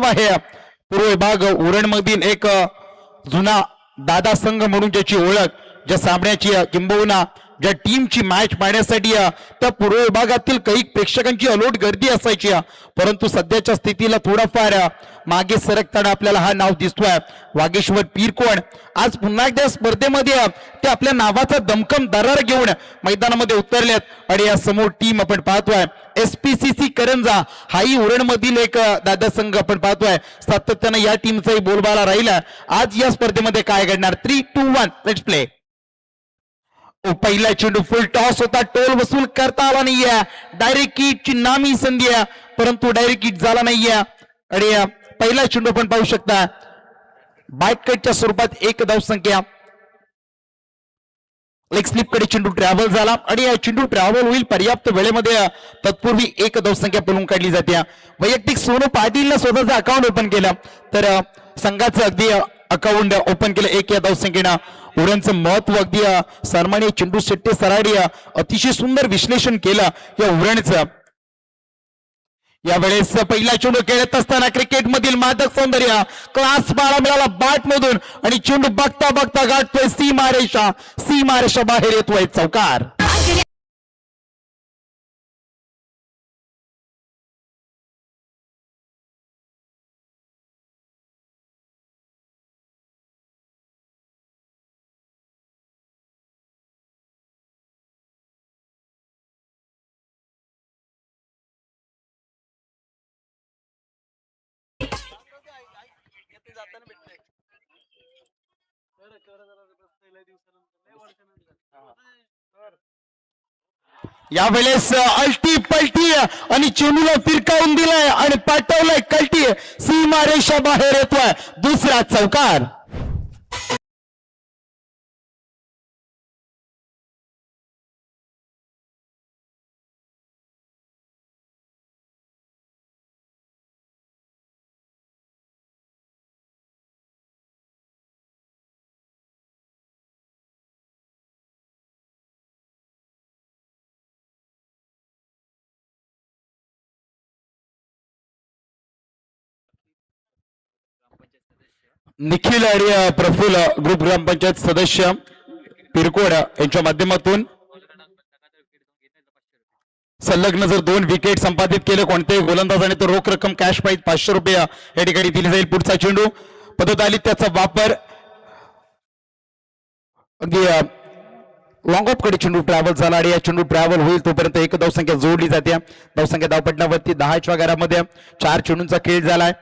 आहे. पूर्व विभाग उरण मधील एक जुना दादा संघ म्हणून ज्याची ओळख, ज्या सामन्याची किंबहुना ज्या टीमची मॅच पाहण्यासाठी त्या पूर्व विभागातील काही प्रेक्षकांची अलोट गर्दी असायची, परंतु सध्याच्या स्थितीला थोडाफार मागे सरकताना आपल्याला हा नाव दिसतोय. वागेश्वर पीरकोण आज पुन्हा एकदा स्पर्धेमध्ये ते आपल्या नावाचा दमखम दरार घेऊन मैदानामध्ये उतरलेत आणि या समोर टीम आपण पाहतोय SPCC करंजा. हाही उरण मधील एक दादा संघ आपण पाहतोय. सातत्याने या टीमचाही बोलबाला राहिला. आज या स्पर्धेमध्ये काय घडणार? 3, 2, 1 लेट्स प्ले. पहिला चेंडू फुल टॉस होता, टोल वसूल करता आला नाहीये. डायरेक्ट किटची नामी संधी आहे, परंतु डायरेक्ट किट झाला नाहीये. आणि पहिला चेंडू आपण पाहू शकता बाईट कटच्या स्वरूपात एक धावसंख्या. लेग स्लिप कडे चेंडू ट्रॅव्हल झाला आणि चेंडू ट्रॅव्हल होईल पर्याप्त वेळेमध्ये. तत्पूर्वी एक धावसंख्या पळून काढली जाते. वैयक्तिक सोनू पाटीलनं स्वतःचं अकाउंट ओपन केलं, तर संघाचं अगदी अकाउंट ओपन केलं एक या धावसंख्येनं. उरणचं महत्व अगदी सन्माननीय चेंडू शेट्टी सराडी अतिशय सुंदर विश्लेषण केलं या उरणचं. यावेळेस पहिला चेंडू खेळत असताना क्रिकेट मधील मादक सौंदर्य क्लास बाळा मिळाला बॅट मधून आणि चेंडू बघता बघता गाठतोय सीमारेषा बाहेर येतोय चौकार. यावेळेस अल्टी पलटी आणि चेंडूला फिरकावून दिलाय आणि पाठवलंय कल्टी. सीमारेषा बाहेर येतोय दुसरा चौकार. निखिल आणि प्रफुल्ल ग्रुप ग्रामपंचायत सदस्य पिरकोड यांच्या माध्यमातून संलग्न जर 2 विकेट संपादित केले कोणत्याही गोलंदाजाने तर रोख रक्कम कॅश प्राइज 500 रुपये या ठिकाणी दिली जाईल. पुढचा चेंडू पद्धत आली त्याचा वापर अगदी लॉंग ऑफ कडे चेंडू ट्रॅव्हल झाला आणि या चेंडू ट्रॅव्हल होईल तोपर्यंत एक धावसंख्या जोडली जाते. धावसंख्या धावपटण्यावरती 10च्या घरामध्ये 4 चेंडूंचा खेळ झालाय.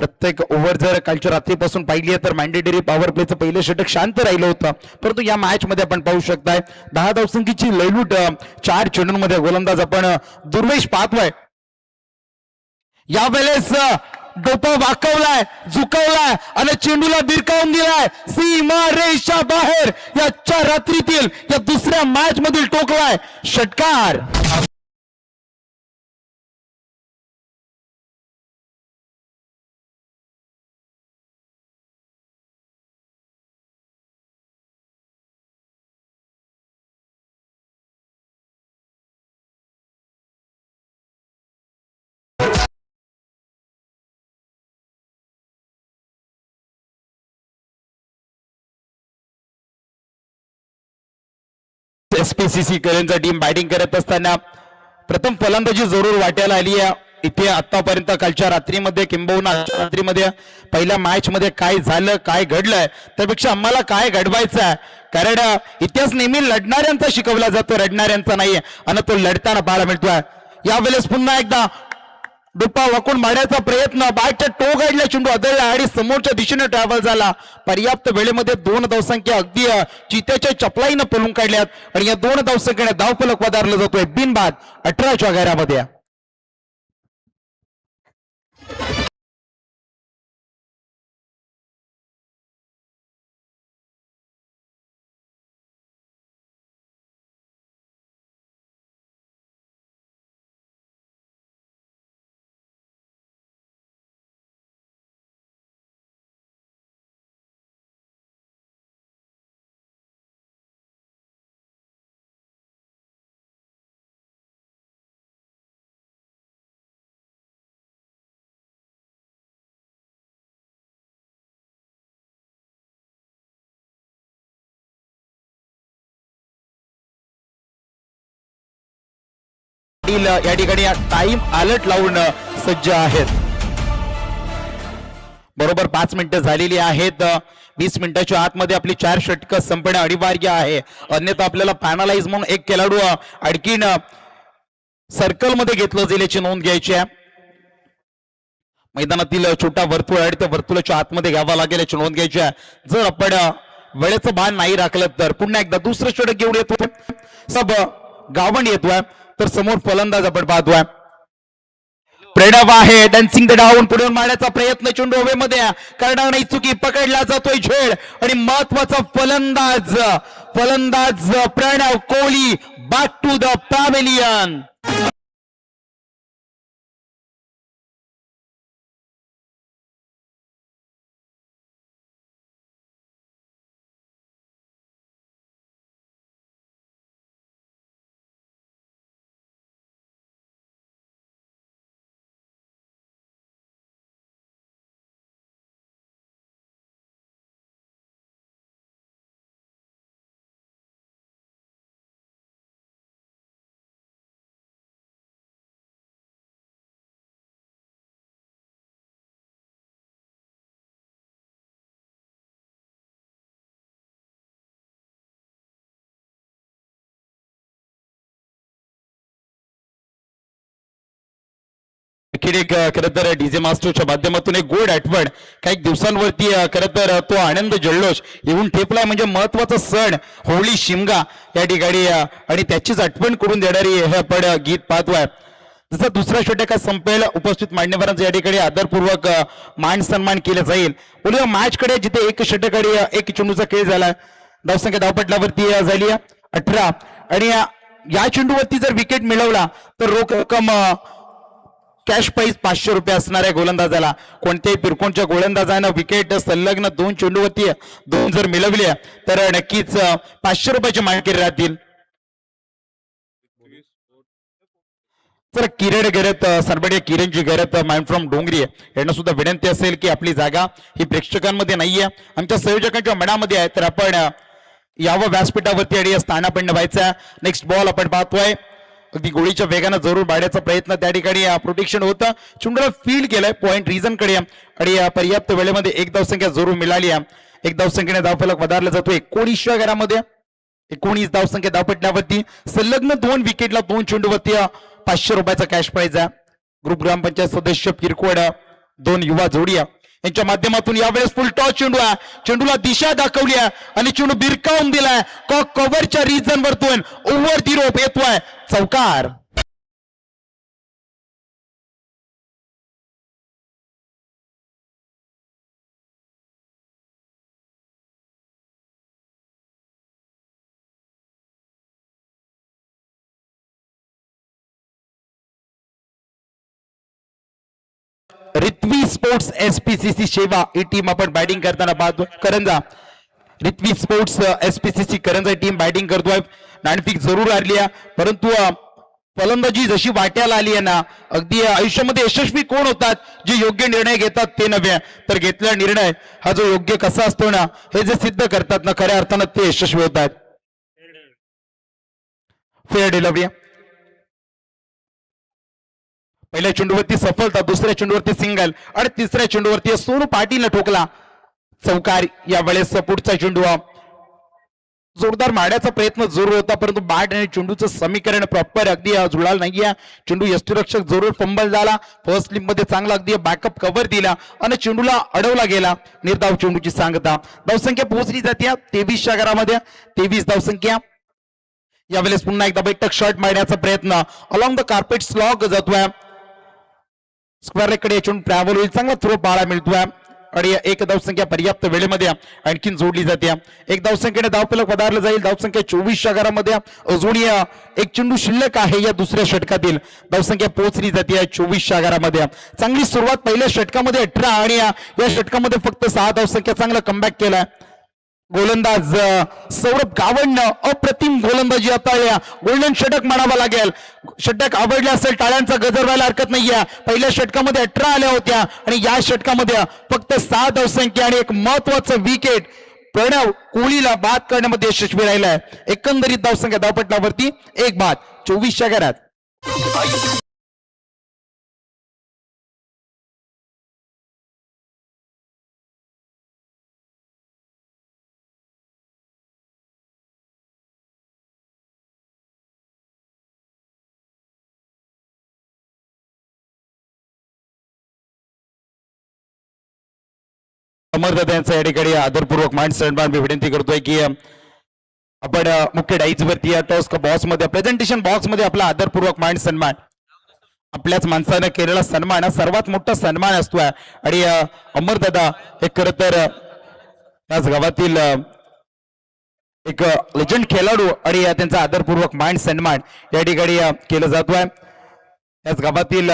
प्रत्येक ओव्हर जर कालच्या रात्रीपासून पाहिली आहे तर मॅन्डेटरी पॉवर प्लेचं पहिलं षटक शांत राहिलं होतं, परंतु या मॅच मध्ये आपण पाहू शकताय 10 धावसंख्येची लयलूट 4 चेंडूंमध्ये गोलंदाज आपण दुर्वेश पाहतोय. यावेळेस डोपा वाकवलाय, झुकवलाय आणि चेंडूला बिरकावून दिलाय. सीमा रेषा बाहेर याच्या रात्रीतील या दुसऱ्या मॅच मधील टोकलाय षटकार. SPCC करंजा टीम बॅटिंग करत असताना प्रथम फलंदाजी जरूर वाट्याला आली आहे. इथे आतापर्यंत कालच्या रात्रीमध्ये किंबहुना रात्रीमध्ये पहिल्या मॅच मध्ये काय झालं काय घडलंय त्यापेक्षा आम्हाला काय घडवायचं आहे, कारण इतिहास नेहमी लढणाऱ्यांचा शिकवला जातो, रडणाऱ्यांचा नाही आणि तो लढताना पाहायला मिळतोय. यावेळेस पुन्हा एकदा डुप्पा वाकून मारण्याचा प्रयत्न, बॅटच्या टो गाडला चेंडू आदळला आणि समोरच्या दिशेने ट्रॅव्हल झाला. पर्याप्त वेळेमध्ये 2 धावसंख्या अगदी चित्याच्या चपलाईनं पळून काढल्यात आणि या 2 धावसंख्येने धावफलक वधारला जातोय बिनबाद 18च्या घरामध्ये. पाटील या ठिकाणी टाइम अलर्ट लावून सज्ज आहेत. बरोबर 5 मिनिटं झालेली आहेत. 20 मिनिटाच्या आतमध्ये आपली 4 षटकं संपणे अनिवार्य आहे, अन्यथा आपल्याला पॅनलाइज म्हणून एक खेळाडू आणखीन सर्कल मध्ये घेतलं जाईल याची नोंद घ्यायची आहे. मैदानातील छोटा वर्तुळ आहे त्या वर्तुळाच्या आतमध्ये घ्यावा लागेल याची नोंद घ्यायची आहे. जर आपण वेळेचं भान नाही राखलं तर पुन्हा एकदा दुसरं षटक घेऊन येतोय, सब गावंड येतोय, तर समोर फलंदाज आपण पाहतोय. प्रणव आहे डान्सिंग द डाऊन, पुढे मारण्याचा प्रयत्न, चेंडू हवेमध्ये करणार नाही, चुकी, पकडला जातोय झेड आणि महत्वाचा फलंदाज Pranav Kohli back to the pavilion. खरं तर डीजे मास्टरच्या माध्यमातून एक गोड आठवण काही दिवसांवरती खरं तर तो आनंद जल्लोष येऊन ठेपलाय. म्हणजे महत्वाचा सण होळी शिमगा या ठिकाणी आणि त्याचीच आठवण करून देणारी हे आपण गीत पाहतोय. जसा दुसरा षटक संपेल, उपस्थित मान्यवरांचा या ठिकाणी आदरपूर्वक मान सन्मान केला जाईल. बोलूया मॅच कडे, जिथे एक षटक आणि एक चेंडूचा खेळ झाला. धावसंख्या धावपटलावरती झाली 18 आणि या चेंडूवरती जर विकेट मिळवला तर रोख रक्कम कॅश प्राइज 500 रुपये असणाऱ्या गोलंदाजाला. कोणत्याही पिरकोणच्या गोलंदाजानं विकेट संलग्न 2 चेंडूवरती 2 जर मिळवल्या तर नक्कीच 500 रुपयाचे मानकरी राहतील. तर किरण गरत सरबडे किरणजी गरत माइंड फ्रॉम डोंगरी यांना सुद्धा विनंती असेल की आपली जागा ही प्रेक्षकांमध्ये नाहीये, आमच्या संयोजकांच्या मनामध्ये आहे, तर आपण यावं व्यासपीठावरती आणि स्थानापन्न व्हायचा. नेक्स्ट बॉल आपण पाहतोय, अगदी गोळीच्या वेगानं जरूर बाळण्याचा प्रयत्न त्या ठिकाणी प्रोटेक्शन होतं. चेंडूला फील्ड केलंय पॉइंट रिझन कडे आणि पर्याप्त वेळेमध्ये एक धावसंख्या जरूर मिळाली आहे. एक धावसंख्येने धावफलक वधारला जातो 19व्या घरामध्ये. 19 धावसंख्या धावपटल्यावरती सलग्न 2 विकेटला 2 चेंडूवरती 500 रुपयाचा कॅश प्राइज आहे. ग्रुप ग्रामपंचायत सदस्य किरकोळ 2 युवा जोडिया यांच्या माध्यमातून यावेळेस फुल टॉस चेंडू आहे. चेंडूला दिशा दाखवली आहे आणि चेंडू बिरकावून दिलाय. कव्हरच्या रिजन वरतून ओव्हर दी रोप येतोय चौकार. रित्वी स्पोर्ट्स एसपीसीसी शेवा ही टीम आपण बॅटिंग करताना पाहतो. करंजा रित्वी स्पोर्ट्स एसपीसीसी करंजा टीम बॅटिंग करतोय. नाणेफेक जरूर हरली आहे, परंतु फलंदाजी जशी वाट्याला आली आहे ना, अगदी आयुष्यामध्ये यशस्वी कोण होतात, जे योग्य निर्णय घेतात ते नव्हे, तर घेतलेला निर्णय हा जो योग्य कसा असतो ना, हे जे सिद्ध करतात ना, खऱ्या अर्थानं ते यशस्वी होतात. फेअर डिलिव्हरी, पहिल्या चेंडूवरती सफलता, दुसऱ्या चेंडूवरती सिंगल आणि तिसऱ्या चेंडूवरती सोनू पाटीलने ठोकला चौकार. यावेळेस पुढचा चेंडू जोरदार मारण्याचा प्रयत्न जरूर होता, परंतु बॅट आणि चेंडूचं समीकरण प्रॉपर अगदी जुळालं नाहीये. चेंडू यष्टीरक्षक जरूर फंबल झाला. फर्स्ट स्लिप मध्ये चांगला अगदी बॅकअप कव्हर दिला आणि चेंडूला अडवला गेला. निर्धाव चेंडूची सांगता. धावसंख्या पोहोचली जाते 23च्या घरामध्ये. 23 धावसंख्या. यावेळेस पुन्हा एकदा बैठक शॉट मारण्याचा प्रयत्न अलॉंग द कार्पेट स्लॉग जातोय. स्क्वेअर लेगकडे चेंडू ट्रॅव्हल होईल. चांगला थ्रो पाहायला मिळतोय आणि एक धावसंख्या पर्याप्त वेळेमध्ये आणखीन जोडली जाते. एक धावसंख्येने धावफलक वधारलं जाईल. धावसंख्या 24च्या घरामध्ये. अजून एक चेंडू शिल्लक आहे या दुसऱ्या षटकातील. धावसंख्या पोहोचली जाते 24च्या घरामध्ये. चांगली सुरुवात पहिल्या षटकामध्ये 18 आणि या षटकामध्ये फक्त 6 धावसंख्या. चांगला कमबॅक केलाय गोलंदाज सौरभ गावंडनं. अप्रतिम गोलंदाजी हाताळल्या. गोल्डन षटक म्हणावं लागेल. षटक आवडले असेल टाळ्यांचा गजर व्हायला हरकत नाहीये. पहिल्या षटकामध्ये 18 आल्या होत्या आणि या षटकामध्ये फक्त 6 धावसंख्या आणि एक महत्वाचं विकेट प्रणव कोहलीला बाद करण्यामध्ये यशस्वी राहिलाय. एकंदरीत धावसंख्या धावपटलावरती 1 बाद. 24च्या घरात. समर्थ यांचा या ठिकाणी आदरपूर्वक मान सन्मान मी विनंती करतोय की आपण मुख्य डाईज वरती टॉस बॉक्स मध्ये प्रेझेंटेशन बॉक्स मध्ये आपला आदरपूर्वक मान सन्मान आपल्याच माणसानं केलेला सन्मान हा सर्वात मोठा सन्मान असतोय आणि अमरदादा हे खर तर याच गावातील एक लेजंड खेळाडू आणि त्यांचा आदरपूर्वक मान सन्मान या ठिकाणी केलं जातोय याच गावातील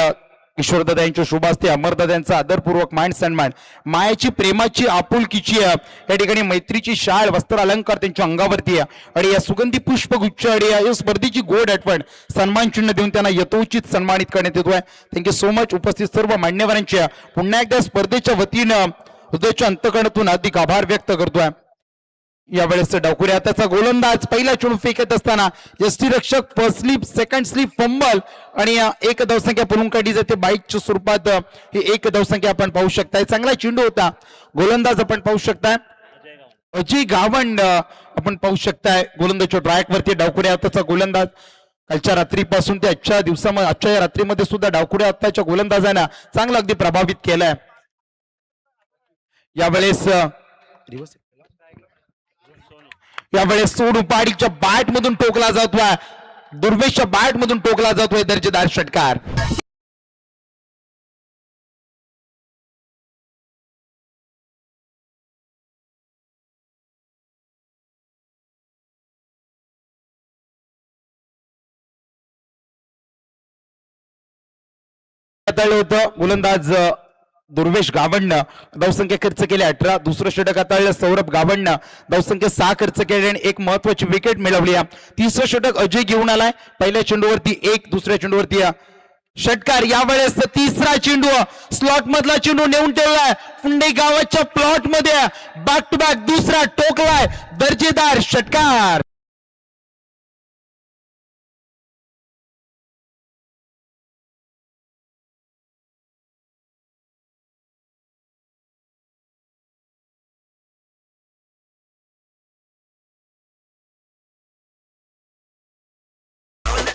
किशोरदादा यांच्या शुभ असते अमरदादा यांचा आदरपूर्वक मान सन्मान मायाची प्रेमाची आपुलकीची या ठिकाणी मैत्रीची शाळ वस्त्र अलंकार त्यांच्या अंगावरती आहे आणि या सुगंधी पुष्पगुच्छ आणि या स्पर्धेची गोड आठवण सन्मान चिन्ह देऊन त्यांना यथोचित सन्मानित करण्यात येतोय थँक्यू सो मच उपस्थित सर्व मान्यवरांच्या पुन्हा एकदा स्पर्धेच्या वतीनं हृदयाच्या अंतकरणातून अधिक आभार व्यक्त करतोय यावेळेस डावकुरे हाताचा गोलंदाज पहिला चेंडू फेकत असताना यष्टीरक्षक first slip second slip fumble आणि एक धावसंख्या पळून काढली जाते बाईकच्या स्वरूपात ही एक धावसंख्या आपण पाहू शकताय चांगला चेंडू होता गोलंदाज आपण पाहू शकताय अजय गावंड आपण पाहू शकताय गोलंदाजच्या ट्रॅक वरती डावकुरे हाताचा गोलंदाज कालच्या रात्रीपासून ते आजच्या दिवसामध्ये आजच्या या रात्रीमध्ये सुद्धा डावकुरे हाताच्या गोलंदाजांना चांगला अगदी प्रभावित केलाय यावेळेस सोडू पाडीच्या बॅट मधून टोकला जातोय दुर्वेशच्या बॅट मधून टोकला जातोय दर्जेदार षटकार होतं गोलंदाज दुर्वेश गावंडनं धावसंख्या खर्च केले 18 दुसरं षटक हाताळलं सौरभ गावंडनं धावसंख्या 6 खर्च केले आणि एक महत्वाची विकेट मिळवली तिसरं षटक अजय घेऊन आलाय पहिल्या चेंडूवरती एक दुसऱ्या चेंडूवरती षटकार यावेळेस तिसरा चेंडू स्लॉट मधला चेंडू नेऊन ठेवलाय पुंडे गावाच्या प्लॉट मध्ये बॅक टू बॅक दुसरा टोकलाय दर्जेदार षटकार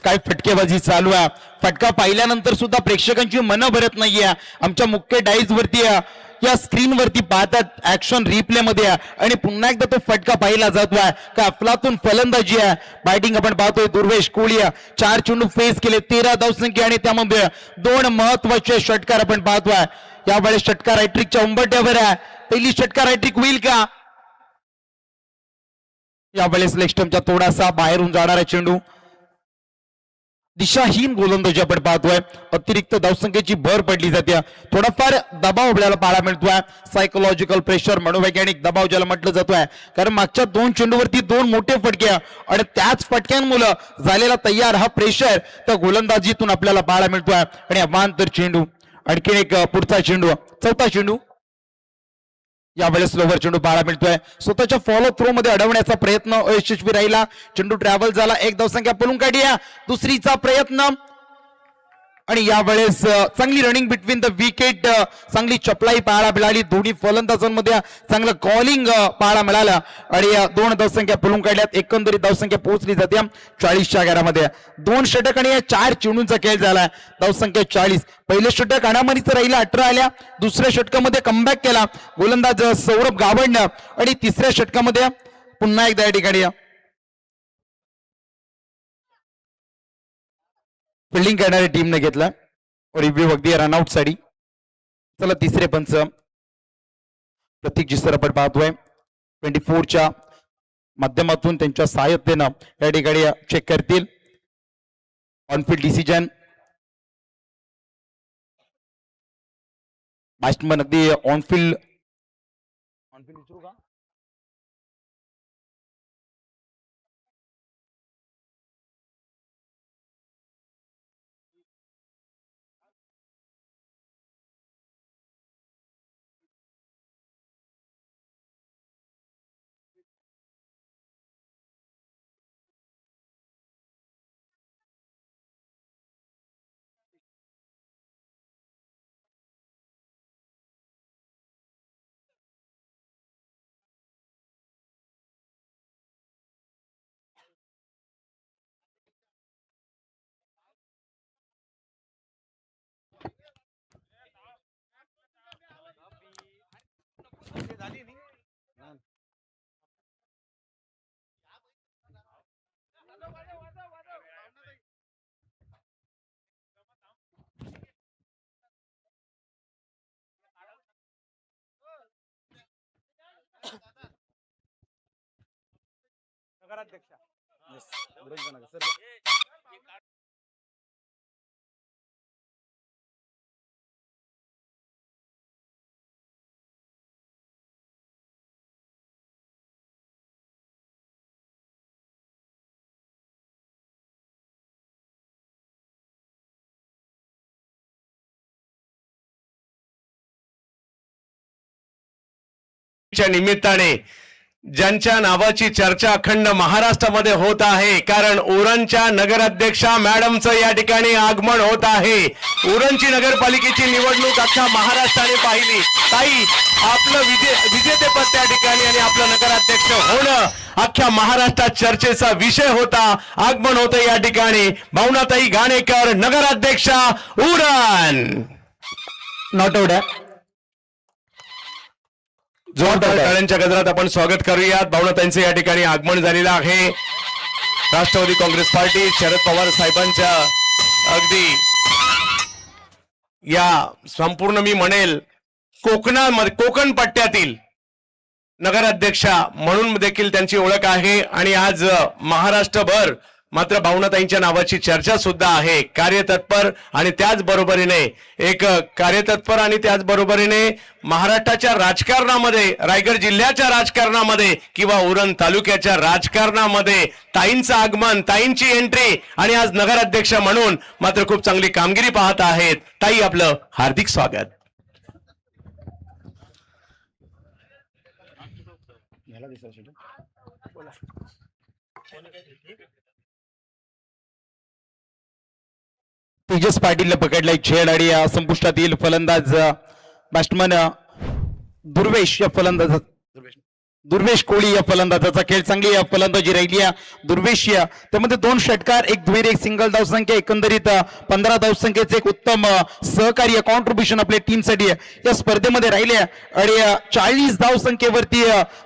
काय फटकेबाजी चालू आहे फटका पाहिल्यानंतर सुद्धा प्रेक्षकांची मनं भरत नाहीये आमच्या मुख्य डाईज वरती या स्क्रीन वरती पाहतात ऍक्शन रिप्ले मध्ये आणि पुन्हा एकदा तो फटका पाहिला जातोय का अफलातून फलंदाजी आहे बॅटिंग आपण पाहतोय दुर्वेश कोहली 4 चेंडू फेस केले 13 धावसंख्या आणि त्यामध्ये 2 महत्वाचे षटकार आपण पाहतोय यावेळेस षटकार हॅट्रिकच्या उंबरठ्यावर आहे पहिली षटकार हॅट्रिक होईल का यावेळेस लेग थोडासा बाहेरून जाणारा चेंडू दिशाहीन गोलंदाजी आपण पाहतोय अतिरिक्त धावसंख्येची भर पडली जाते थोडाफार दबाव आपल्याला पाहायला मिळतोय सायकोलॉजिकल प्रेशर मनोवैज्ञानिक दबाव ज्याला म्हटलं जातोय कारण मागच्या 2 चेंडूवरती 2 मोठे फटके आणि त्याच फटक्यांमुळे झालेला तयार हा प्रेशर त्या गोलंदाजीतून आपल्याला पाहायला मिळतोय आणि अवांतर चेंडू आणखीन एक पुढचा चेंडू चौथा चेंडू यावेळेस लोवर चेंडू पाहायला मिळतोय स्वतःच्या फॉलो थ्रो मध्ये अडवण्याचा प्रयत्न अयशस्वी राहिला चेंडू ट्रॅव्हल झाला एक धावसंख्या पळून काढली दुसरीचा प्रयत्न आणि यावेळेस चांगली रनिंग बिटवीन द विकेट चांगली चपलाई पाहायला मिळाली दोन्ही फलंदाजांमध्ये चांगलं कॉलिंग पाहायला मिळालं आणि 2 धावसंख्या पळून काढल्यात एकंदरीत धावसंख्या पोहोचली जाते 40च्या घरामध्ये 2 षटक आणि 4 चेंडूंचा खेळ झालाय धावसंख्या 40 पहिले षटक अनामनीचं राहिलं 18 आल्या दुसऱ्या षटकामध्ये कमबॅक केला गोलंदाज सौरभ गावंडनं आणि तिसऱ्या षटकामध्ये पुन्हा एकदा या ठिकाणी फिल्डिंग करणाऱ्या टीमने घेतला रिव्ह्यू अगदी रनआउट साठी चला तिसरे पंच प्रतीक जिसर आपण पाहतोय 24च्या माध्यमातून त्यांच्या सहाय्यतेनं या ठिकाणी चेक करतील ऑनफिल्ड डिसिजन बॅट्समन अगदी ऑनफिल्ड विचारू का च्या निमित्ताने ज्यांच्या नावाची चर्चा अखंड महाराष्ट्रामध्ये होत आहे, कारण उरणच्या नगराध्यक्षा मॅडमचं या ठिकाणी आगमन होत आहे. उरणची नगरपालिकेची निवडणूक अख्ख्या महाराष्ट्राने पाहिली. ताई, आपलं विजेतेपद त्या ठिकाणी आणि आपलं नगराध्यक्ष होणं अख्ख्या महाराष्ट्रात चर्चेचा विषय होता. आगमन होतं या ठिकाणी भावनाताई घाणेकर, नगराध्यक्षा उरण. नॉट आउट जोरदार टाळ्यांच्या गजरात आपण स्वागत करूयात. भावनाताईंचं या ठिकाणी आगमन झालेलं आहे. राष्ट्रवादी काँग्रेस पार्टी शरद पवार साहेबांच्या अगदी या संपूर्ण मी म्हणेल कोकण पट्ट्यातील नगराध्यक्षा म्हणून देखील त्यांची ओळख आहे. आणि आज महाराष्ट्रभर मात्र भावनाताईंच्या नावाची चर्चा सुद्धा आहे. कार्यतत्पर आणि त्याचबरोबरीने महाराष्ट्राच्या राजकारणामध्ये, रायगड जिल्ह्याच्या राजकारणामध्ये किंवा उरण तालुक्याच्या राजकारणामध्ये ताईंचं आगमन, ताईंची एंट्री आणि आज नगराध्यक्ष म्हणून मात्र खूप चांगली कामगिरी पाहत आहेत. ताई, आपलं हार्दिक स्वागत. तेजस पाटीलने पकडलाय छेड आणि संपुष्टात येईल. फलंदाज बॅट्समन दुर्वेश कोळी या फलंदाजाचा खेळ चांगली फलंदाजी राहिली आहे. दुर्वेश त्यामध्ये 2 षटकार, 1 दुहेरी, 1 सिंगल धावसंख्या, एकंदरीत 15 धावसंख्येचे एक उत्तम सहकार्य कॉन्ट्रीब्युशन आपल्या टीमसाठी या स्पर्धेमध्ये राहिले. आणि 40 धावसंख्येवरती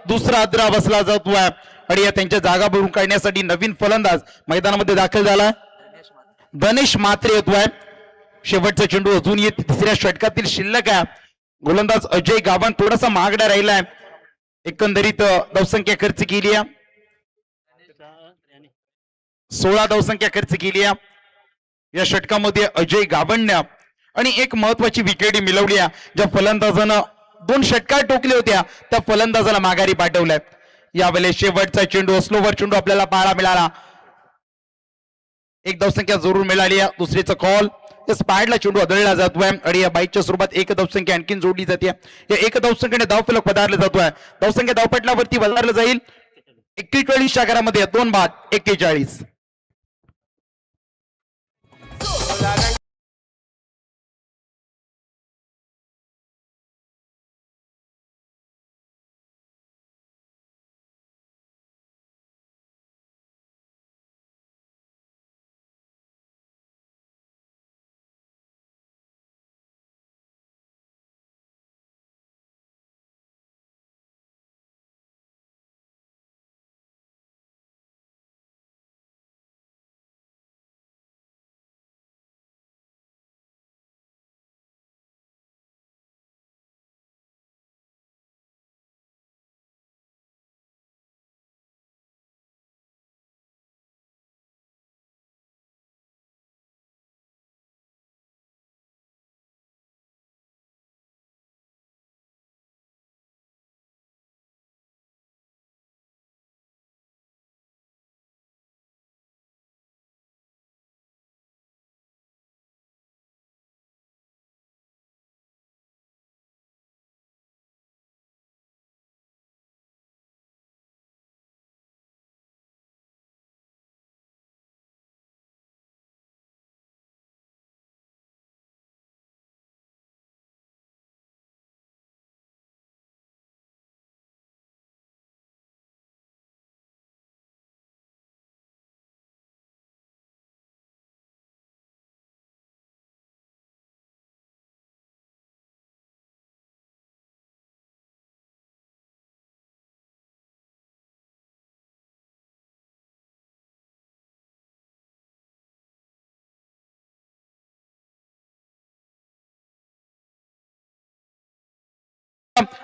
दुसरा अद्रा बसला जातोय. आणि त्यांच्या जागा भरून काढण्यासाठी नवीन फलंदाज मैदानामध्ये दाखल झाला. गणेश मात्रे येतोय. शेवटचा चेंडू अजून येत तिसऱ्या षटकातील शिल्लक आहे. गोलंदाज अजय गावण थोडासा महागडा राहिलाय. एकंदरीत धावसंख्या खर्च केली आहे 16 धावसंख्या खर्च केली आहे या षटकामध्ये अजय गावणने. आणि एक महत्वाची विकेट मिळवली आहे. ज्या फलंदाजानं 2 षटकार टोकले होत्या त्या फलंदाजाला माघारी पाठवलंय. यावेळेस शेवटचा चेंडू, स्लोवर चेंडू आपल्याला पाहायला मिळाला. 1 धावसंख्या जरूर मिळाली आहे. दुसरीचा कॉल स्पायडला चेंडू आदळला जातोय. आणि या बाईकच्या स्वरूपात 1 धावसंख्या आणखीन जोडली जाते. या 1 धावसंख्येने धावफलक पदारला जातोय. धावसंख्या धावपटलावरती वधारलं जाईल. 41 च्या घरामध्ये 2 बाद 41.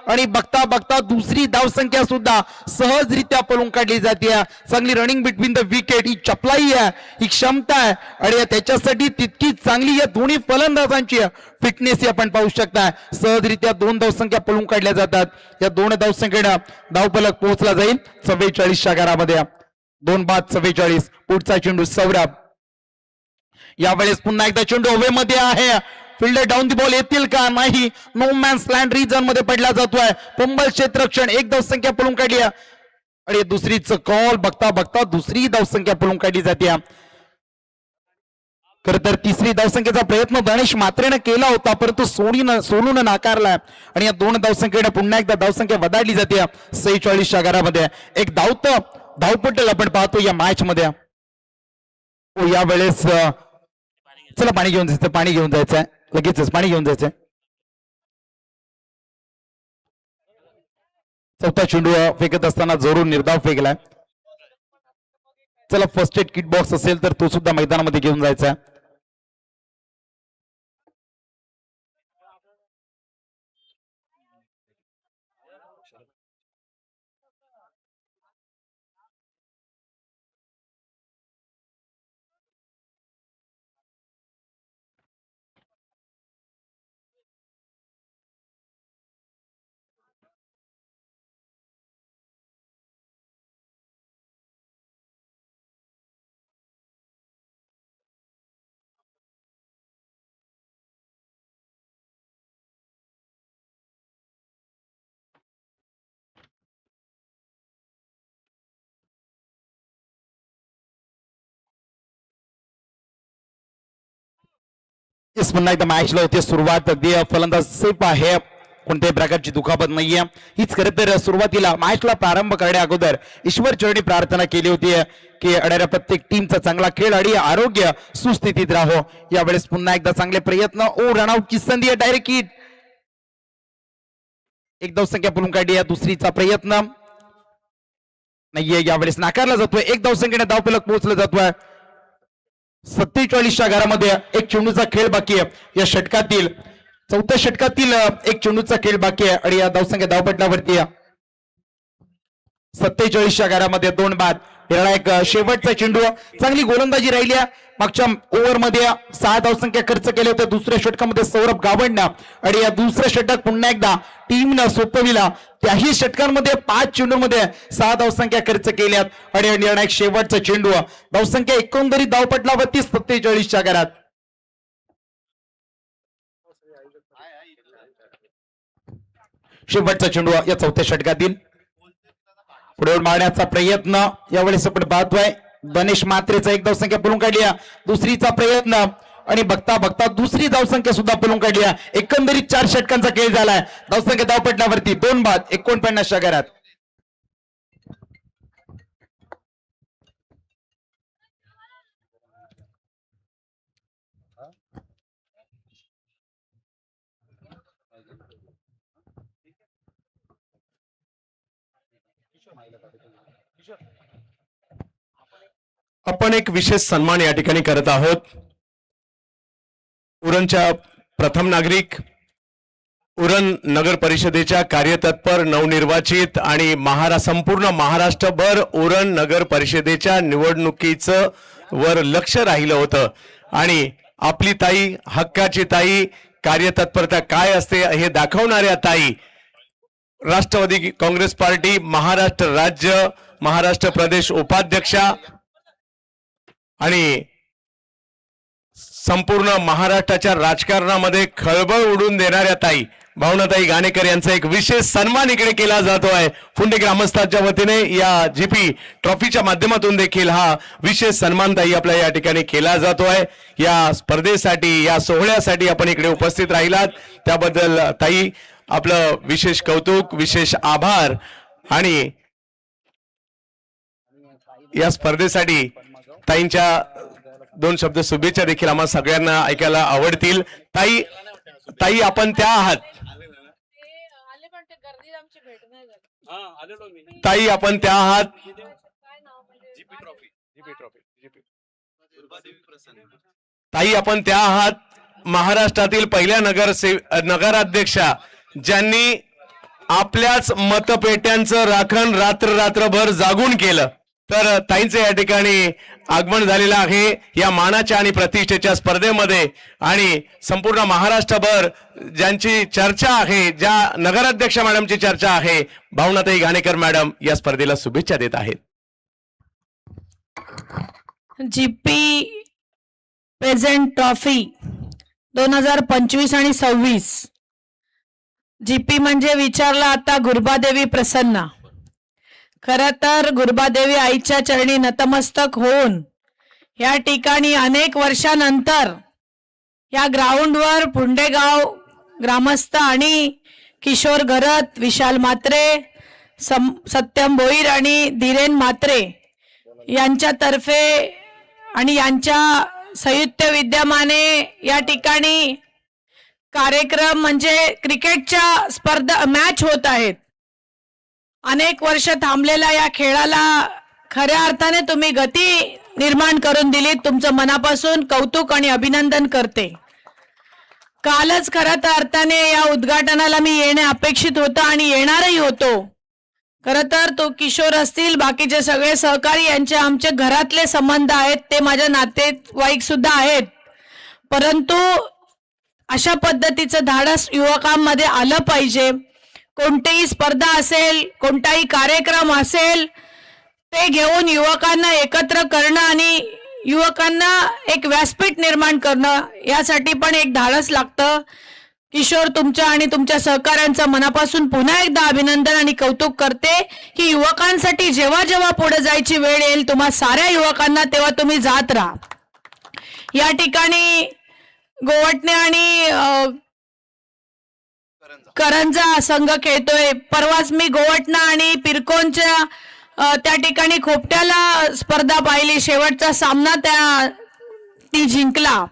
आणि बघता बघता दुसरी धावसंख्या सुद्धा सहजरित्या पळून काढली जाते. चांगली रनिंग बिटवीन द विकेट, ही चपलाई आहे, ही क्षमता आहे आणि त्याच्यासाठी तितकीच चांगली या दोन्ही फलंदाजांची फिटनेस आपण पाहू शकता. सहजरित्या दोन धावसंख्या पळून काढल्या जातात. या दोन धावसंख्येनं धावफलक पोहोचला जाईल 44च्या घरामध्ये. 2 बाद 44. पुढचा चेंडू सौरभ. यावेळेस पुन्हा एकदा चेंडू हवेमध्ये आहे. फिल्डर डाऊन दी बॉल येतील का? नाही. नो मॅन्स लँड रिजन मध्ये पडला जातोय. पंबल क्षेत्ररक्षण. एक धावसंख्या पळून काढली आणि दुसरीच कॉल. बघता बघता दुसरी धावसंख्या पळून काढली जाते. खर तर तिसरी धावसंख्येचा प्रयत्न गणेश मात्रेने केला होता, परंतु सोनून नाकारला आणि या दोन धावसंख्येने पुन्हा एकदा धावसंख्या वधारली जाते 46च्या घरामध्ये. एक धावपटल आपण पाहतो या मॅच मध्ये. यावेळेस चला पाणी घेऊन जायचं, पाणी घेऊन जायचंय लगेचच, पाणी घेऊन जायचंय. चौथा चेंडू फेकत असताना जोरून निर्धाव फेकलाय. चला फर्स्ट एड किट बॉक्स असेल तर तो सुद्धा मैदानामध्ये घेऊन जायचा. पुन्हा एकदा मॅचला होते सुरुवात. अगदी फलंदाज सेफ आहे, कोणत्याही प्रकारची दुखापत नाहीये. हीच खरं तर सुरुवातीला मॅचला प्रारंभ करण्या अगोदर ईश्वर चरणी प्रार्थना केली होती की अड्याऱ्या प्रत्येक टीमचा चांगला खेळ आणि आरोग्य सुस्थितीत राहो. यावेळेस पुन्हा एकदा चांगले प्रयत्न. रनआउटची संधी आहे. Direct hit. एक धावसंख्या पळून काढली आहे. दुसरीचा प्रयत्न नाहीये, यावेळेस नाकारला जातोय. एक धावसंख्येने धावफलक पोहोचला जातोय 47च्या घरामध्ये. एक चेंडूचा खेळ बाकी आहे या षटकातील. चौथ्या षटकातील एक चेंडूचा खेळ बाकी आहे आणि या धावसंख्या धावपटलावरती 47च्या घरामध्ये 2 बाद. निर्णायक शेवटचा चेंडू. चांगली गोलंदाजी राहिली आहे. मागच्या ओव्हरमध्ये 6 धावसंख्या खर्च केल्या होत्या दुसऱ्या षटकामध्ये सौरभ गावंडनं आणि या दुसऱ्या षटकात पुन्हा एकदा टीमनं सोपविला. त्याही षटकांमध्ये 5 चेंडूमध्ये 6 धावसंख्या खर्च केल्यात आणि निर्णायक शेवटचा चेंडू. धावसंख्या एकंदरीत धावपटलावरती 47च्या घरात. शेवटचा चेंडू या चौथ्या षटकातील. पुढे मारण्याचा प्रयत्न यावेळेस आपण पाहतोय. गणेश मात्रेचा एक धावसंख्या पळून काढली. दुसरीचा प्रयत्न आणि बघता बघता दुसरी धावसंख्या सुद्धा पळून काढली. एकंदरीत 4 षटकांचा खेळ झालाय. धावसंख्या धावपटलावरती 2 बाद 49च्या घरात. आपण एक विशेष सन्मान या ठिकाणी करत आहोत. उरणच्या प्रथम नागरिक, उरण नगर परिषदेच्या कार्यतत्पर, नवनिर्वाचित आणि संपूर्ण महाराष्ट्रभर उरण नगर परिषदेच्या निवडणुकीचं वर लक्ष राहिलं होतं आणि आपली ताई, हक्काची ताई, कार्यतत्परता काय असते हे दाखवणाऱ्या ताई, राष्ट्रवादी काँग्रेस पार्टी महाराष्ट्र राज्य, महाराष्ट्र प्रदेश उपाध्यक्षा आणि संपूर्ण महाराष्ट्राच्या राजकारणामध्ये खळबळ उडून देणाऱ्या ताई भावनाताई घाणेकर यांचा एक विशेष सन्मान इकडे केला जातो आहे. फुंडे ग्रामस्थांच्या वतीने या जीपी ट्रॉफीच्या माध्यमातून देखील हा विशेष सन्मान ताई आपल्या या ठिकाणी केला जातो आहे. या स्पर्धेसाठी, या सोहळ्यासाठी आपण इकडे उपस्थित राहिलात त्याबद्दल ताई आपलं विशेष कौतुक, विशेष आभार आणि या स्पर्धेसाठी ताईंच्या 2 शब्द शुभेच्छा देखील आम्हाला सगळ्यांना ऐकायला आवडतील. ताई आपण त्या आहात. ताई आपण त्या आहात. ताई आपण त्या आहात महाराष्ट्रातील पहिल्या नगराध्यक्षा ज्यांनी आपल्याच मतपेट्यांचं राखण रात्रभर जागून केलं. तर ताईंचं या ठिकाणी आगमन झालेलं आहे या मानाच्या आणि प्रतिष्ठेच्या स्पर्धेमध्ये. आणि संपूर्ण महाराष्ट्रभर ज्यांची चर्चा आहे, ज्या नगराध्यक्ष मॅडमची चर्चा आहे, भावनाताई घाणेकर मॅडम या स्पर्धेला शुभेच्छा देत आहेत. जीपी प्रेझेंट ट्रॉफी 2025 आणि 26. जीपी म्हणजे विचारला आता गुरुबादेवी प्रसन्न. खर तर गुरुबादेवी आईच्या चरणी नतमस्तक होऊन या ठिकाणी अनेक वर्षानंतर या ग्राउंडवर पुंडेगाव ग्रामस्थ आणि किशोर घरत, विशाल म्हात्रे, सत्यम भोईर आणि धीरेन म्हात्रे यांच्यातर्फे आणि यांच्या संयुक्त विद्यमाने या ठिकाणी कार्यक्रम म्हणजे क्रिकेटच्या स्पर्धा मॅच होत आहेत. अनेक वर्ष थांबलेल्या या खेळाला खऱ्या अर्थाने तुम्ही गती निर्माण करून दिली. तुमचं मनापासून कौतुक आणि अभिनंदन करते. कालच खऱ्या अर्थाने या उद्घाटनाला मी येणे अपेक्षित होतं आणि येणारही होतो. खर तर तो किशोर असतील, बाकीचे सगळे सहकारी यांचे आमचे घरातले संबंध आहेत, ते माझ्या नातेवाईक सुद्धा आहेत. परंतु अशा पद्धतीचं धाडस युवकांमध्ये आलं पाहिजे. कोणतीही स्पर्धा असेल, कोणताही कार्यक्रम असेल, ते घेऊन युवकांना एकत्र करणं आणि युवकांना एक व्यासपीठ निर्माण करणं, यासाठी पण एक धाडस लागतं. किशोर, तुमच्या आणि तुमच्या सहकाऱ्यांचं मनापासून पुन्हा एकदा अभिनंदन आणि कौतुक करते की युवकांसाठी जेव्हा जेव्हा पुढे जायची वेळ येईल तुम्हा साऱ्या युवकांना, तेव्हा तुम्ही जात राहा. या ठिकाणी गोवटणे आणि करंजा संघ खेळतोय. परवाच मी गोवटणा आणि पिरकोनच्या त्या ठिकाणी खोपट्याला स्पर्धा पाहिली. शेवटचा सामना ती जिंकला.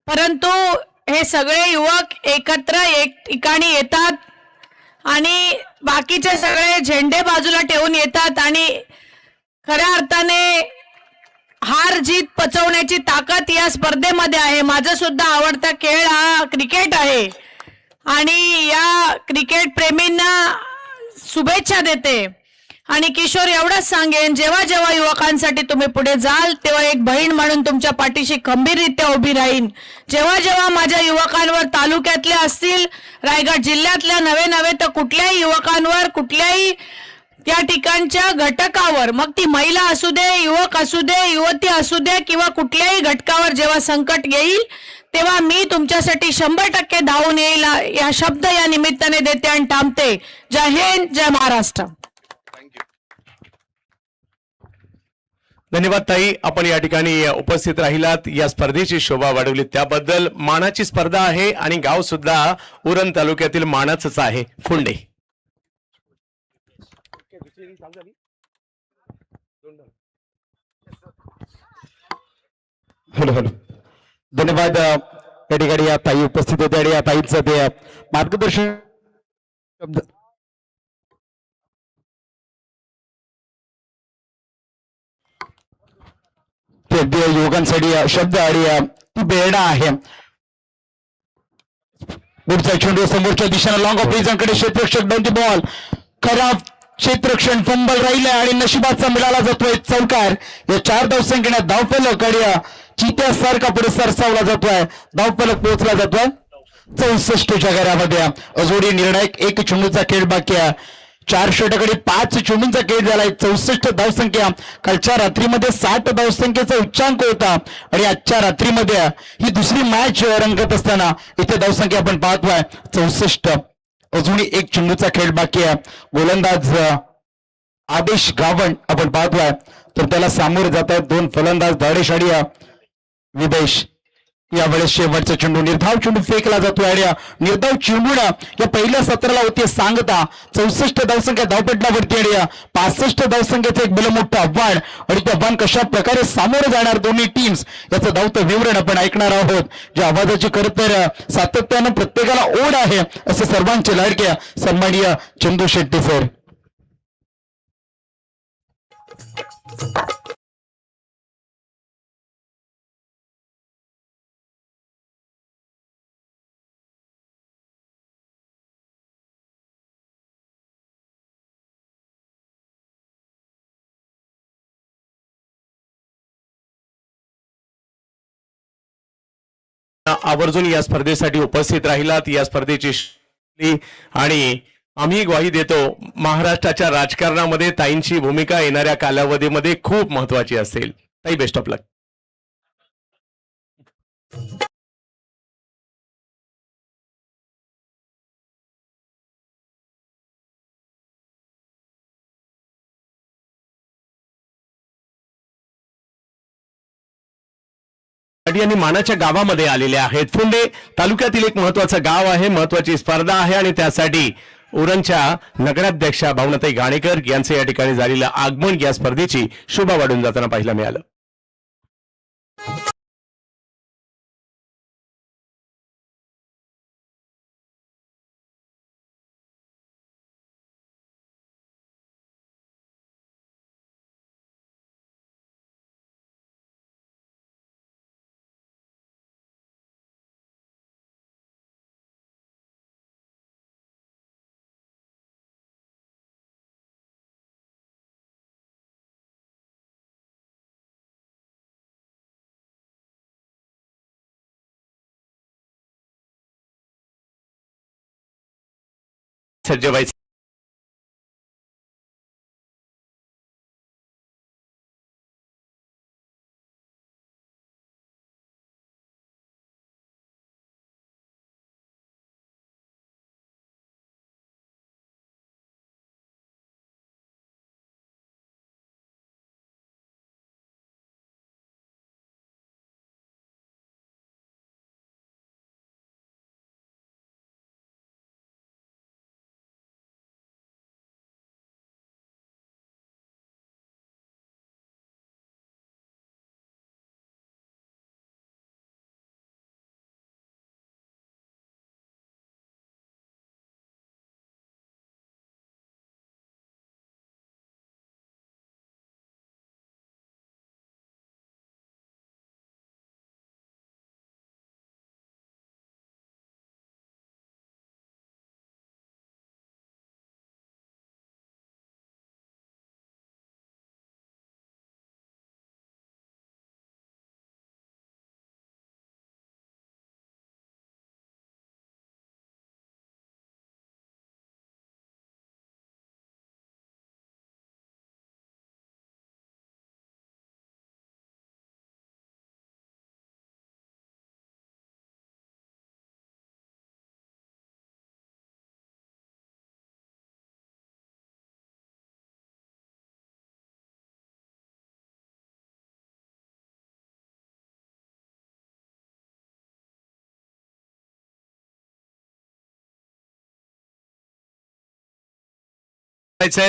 परंतु हे सगळे युवक एकत्र एक ठिकाणी येतात आणि बाकीचे सगळे झेंडे बाजूला ठेवून येतात आणि खऱ्या अर्थाने हार जीत पचवण्याची ताकद या स्पर्धेमध्ये आहे. माझा सुद्धा आवडता खेळ हा क्रिकेट आहे आणि या क्रिकेट प्रेमींना शुभेच्छा देते. आणि किशोर, एवढंच सांगेन, जेव्हा जेव्हा युवकांसाठी तुम्ही पुढे जाल तेव्हा एक बहीण म्हणून तुमच्या पाठीशी खंबीररित्या उभी राहीन. जेव्हा जेव्हा माझ्या युवकांवर, तालुक्यातले असतील, रायगड जिल्ह्यातल्या नवे तर कुठल्याही युवकांवर, कुठल्याही त्या ठिकाणच्या घटकावर, मग ती महिला असू दे, युवक असू दे, युवती असू दे किंवा कुठल्याही घटकावर जेव्हा संकट येईल तेव्हा मी तुमच्यासाठी 100% धावून येईल. या शब्द या निमित्ताने देते आणि थांबते. जय हिंद, जय महाराष्ट्र. धन्यवाद ताई, आपण या ठिकाणी उपस्थित राहिलात, या स्पर्धेची शोभा वाढवली त्याबद्दल. मानाची स्पर्धा आहे आणि गाव सुद्धा उरण तालुक्यातील मानाचंच आहे, फुंडे. हॅलो. धन्यवाद. या ठिकाणी या ताई उपस्थित होत्या आणि या ताईंचं ते मार्गदर्शन शब्द युवकांसाठी शब्द आणि ती प्रेरणा आहे. पुढचा चेंडू समोरच्या दिशेने लॉंग ऑफ रिझनकडे क्षेत्ररक्षक डाऊन दी बॉल. खराब क्षेत्ररक्षण, फंबल राहिले आणि नशिबाचा मिळाला जातोय चौकार. या 4 धावसंख्येने धावफलक आणि चित्यासारखा पुढे सरसावला जातोय. धावफलक पोहोचला जातोय 64च्या घरामध्ये. अजोडी निर्णायक 1 चेंडूचा खेळ बाकी आहे. 4 षटकडे 5 चेंडूंचा खेळ झालाय. 64 धावसंख्या. कालच्या रात्रीमध्ये 60 धावसंख्येचा उच्चांक होता आणि आजच्या रात्रीमध्ये ही दुसरी मॅच रंगत असताना इथे धावसंख्या आपण पाहतोय 64. अजूनही 1 चेंडूचा खेळ बाकी आहे. गोलंदाज आदेश गावण आपण पाहतोय, तर त्याला सामोरे जात आहेत 2 फलंदाज धाडेश आणि विदेश. यावेळेस शेवटचा चेंडू निर्धाव चेंडू फेकला जातो आणि निर्धाव चेंडूला या पहिल्या सत्राला होते सांगता 64 धावसंख्या धावपटलावरती आणि 65 धावसंख्येचं एक बलमोठं आव्हान. आणि ते आव्हान कशा प्रकारे सामोरे जाणार दोन्ही टीम्स याचं धावतं विवरण आपण ऐकणार आहोत. ज्या आवाजाची खरं तर सातत्यानं प्रत्येकाला ओढ आहे असे सर्वांचे लाडके सन्माननीय चंदू शेट्टी सर. आवर्जून या स्पर्धेसाठी उपस्थित राहिलात. या स्पर्धेची आणि आम्ही ग्वाही देतो, महाराष्ट्राच्या राजकारणामध्ये ताईंची भूमिका येणाऱ्या कालावधीमध्ये खूप महत्वाची असेल. ताई, बेस्ट ऑफ लक. आणि मानाच्या गावामध्ये आलेले आहेत. फुंडे तालुक्यातील एक महत्वाचं गाव आहे, महत्वाची स्पर्धा आहे आणि त्यासाठी उरणच्या नगराध्यक्षा भावनाताई घाणेकर यांचे या ठिकाणी झालेलं आगमन या स्पर्धेची शोभा वाढून जाताना पाहायला मिळालं. सज्ज व्हायचं.